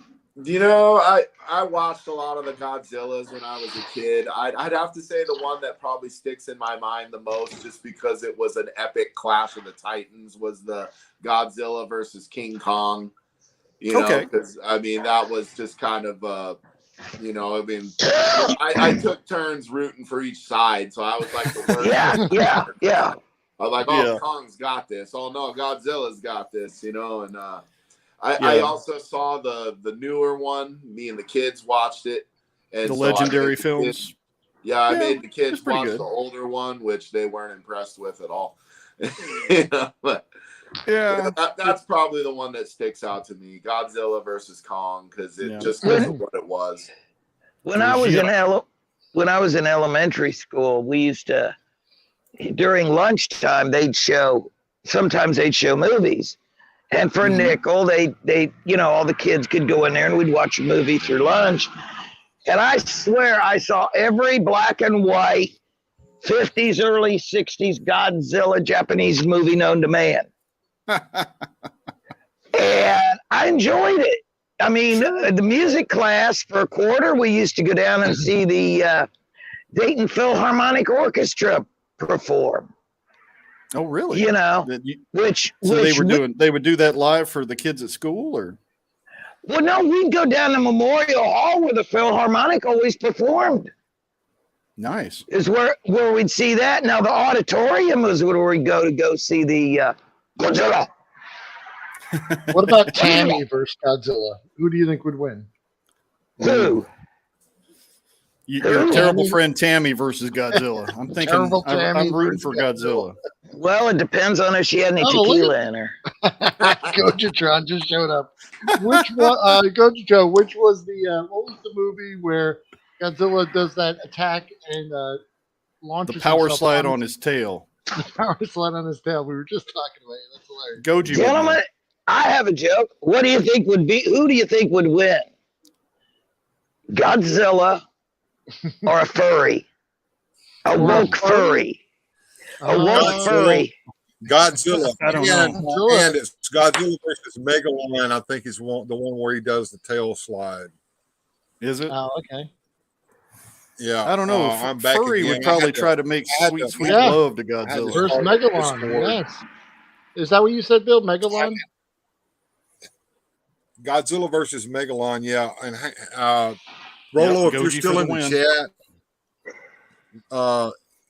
I watched a lot of the Godzillas when I was a kid. I'd have to say the one that probably sticks in my mind the most, just because it was an epic clash of the Titans, was the Godzilla versus King Kong. Because that was just kind of I took turns rooting for each side, so I was like the worst. Yeah. I was like, Kong's got this. Oh no, Godzilla's got this. I also saw the newer one. Me and the kids watched it. And the legendary films. Kids, I made the kids watch good. the older one, which they weren't impressed with at all. But that's probably the one that sticks out to me: Godzilla versus Kong, because it just wasn't what it was. When I was in elementary school, we used to, during lunchtime, sometimes they'd show movies. And for a nickel, they all the kids could go in there and we'd watch a movie through lunch. And I swear I saw every black and white 50s, early 60s Godzilla Japanese movie known to man. And I enjoyed it. I mean, the music class for a quarter, we used to go down and see the Dayton Philharmonic Orchestra perform. Oh, really? They would do that live for the kids at school, or? Well, no, we'd go down to Memorial Hall where the Philharmonic always performed. Nice. Is where we'd see that. Now the auditorium is where we go see the Godzilla. What about Tammy versus Godzilla? Who do you think would win? Who? Your terrible friend Tammy versus Godzilla. I'm thinking I'm rooting for Godzilla. Well, it depends on if she had any tequila in her. Gojatron just showed up. Which one? Goja Joe. Which was the what was the movie where Godzilla does that attack and launches the power himself slide on his tail? The power slide on his tail. We were just talking about it. That's hilarious. Goji. Gentlemen, I have a joke. What do you think would be? Who do you think would win? Godzilla or a furry? A woke furry. A woke furry. Godzilla. I don't know. And it's Godzilla versus Megalon. I think is the one where he does the tail slide. Is it? Oh, okay. Yeah. I don't know. I'm back Furry again. would probably try to make sweet love to Godzilla. Versus Megalon. Yes. Is that what you said, Bill? Megalon? Godzilla versus Megalon, yeah. And Rolo, if you're still in the chat,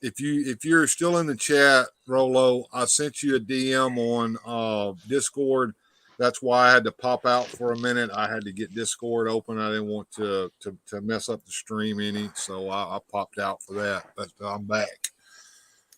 if you're still in the chat, Rolo, I sent you a DM on Discord. That's why I had to pop out for a minute. I had to get Discord open. I didn't want to mess up the stream any, so I popped out for that. But I'm back.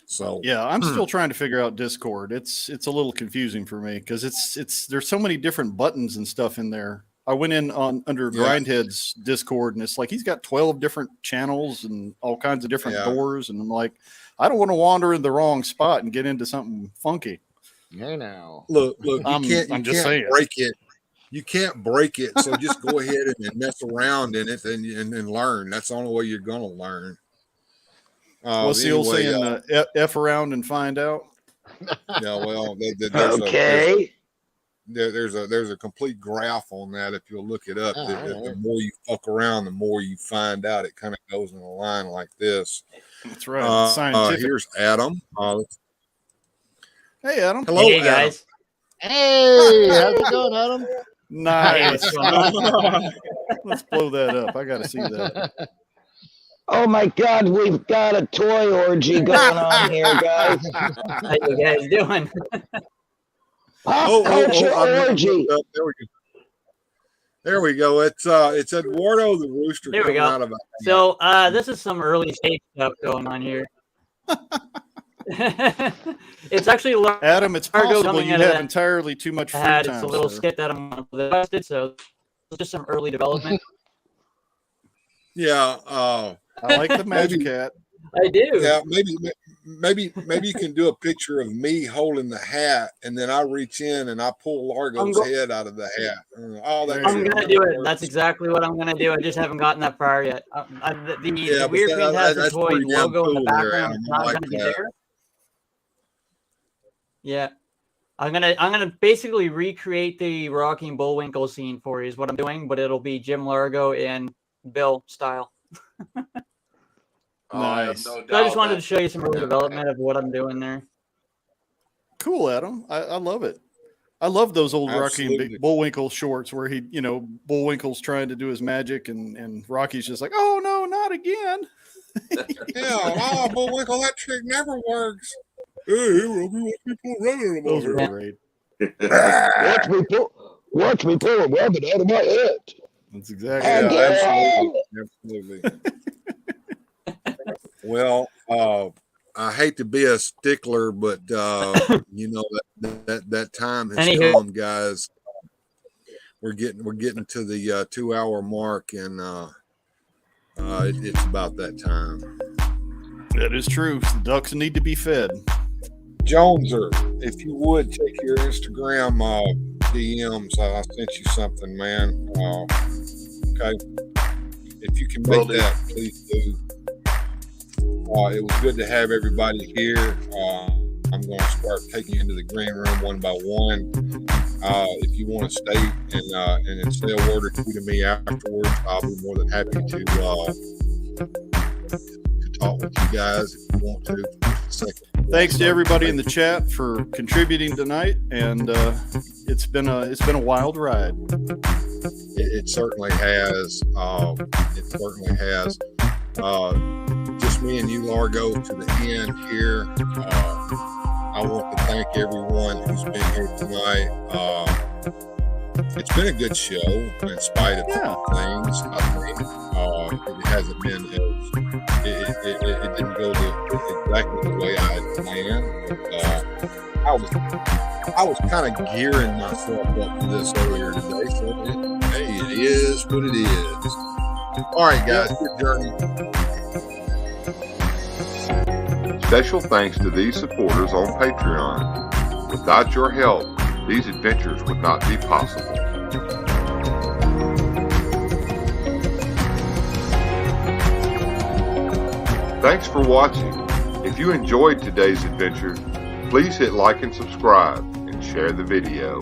So yeah, I'm still trying to figure out Discord. It's a little confusing for me because it's there's so many different buttons and stuff in there. I went in under Grindhead's Discord and it's like he's got 12 different channels and all kinds of different doors, and I'm like, I don't want to wander in the wrong spot and get into something funky. Hey now, look, you can't break it. You can't break it, so just go ahead and mess around in it and learn. That's the only way you're gonna learn. What's the old saying? F around and find out. Yeah, well, there's a complete graph on that. If you'll look it up, the more you fuck around, the more you find out. It kind of goes in a line like this. That's right. Scientific. Here's Adam. Hey, Adam. Hello, hey, guys. Hey, how's it going, Adam? Nice. Let's blow that up. I got to see that. Oh my God, we've got a toy orgy going on here, guys. How you guys doing? Orgy. There we go. It's Eduardo the Rooster. There we go. Out of so this is some early stage stuff going on here. It's actually Adam. It's possible you have entirely too much free time. It's a little skit that I'm invested, so it's just some early development. Yeah. I like the Magic Hat. I do. Yeah, maybe you can do a picture of me holding the hat, and then I reach in and I pull Largo's head out of the hat. I'm gonna do it. That's exactly what I'm gonna do. I just haven't gotten that far yet. The Weird Green has a toy logo in the background. It's not gonna be there. Yeah, I'm gonna basically recreate the Rocky and Bullwinkle scene for you. Is what I'm doing, but it'll be Jim Largo and Bill style. Nice. So I just wanted to show you some early development of what I'm doing there. Cool, Adam. I love it. I love those old Rocky and Bullwinkle shorts where he, Bullwinkle's trying to do his magic and Rocky's just like, oh no, not again. Yeah, Bullwinkle, that trick never works. Hey, Rocky, those are great. Watch me pull a rabbit out of my head. That's exactly. Absolutely. Well, I hate to be a stickler, but that time has come, guys. We're getting to the 2 hour mark, and it's about that time. That is true. The ducks need to be fed. Joneser, if you would take your Instagram DMs, I sent you something, man. Okay, if you can make that, please do. It was good to have everybody here. I'm going to start taking you into the green room one by one. If you want to stay and say a word or two to me afterwards, I'll be more than happy to talk with you guys if you want to. Thanks to everybody in the chat for contributing tonight, and it's been a wild ride. It certainly has. It certainly has. Just me and you, Largo, to the end here. I want to thank everyone who's been here tonight. It's been a good show in spite of things. I think it hasn't been as it didn't go exactly the way I had planned. But, I was kind of gearing myself up for this earlier today, so it is what it is. All right, guys, good journey. Special thanks to these supporters on Patreon. Without your help, these adventures would not be possible. Thanks for watching. If you enjoyed today's adventure, please hit like and subscribe and share the video.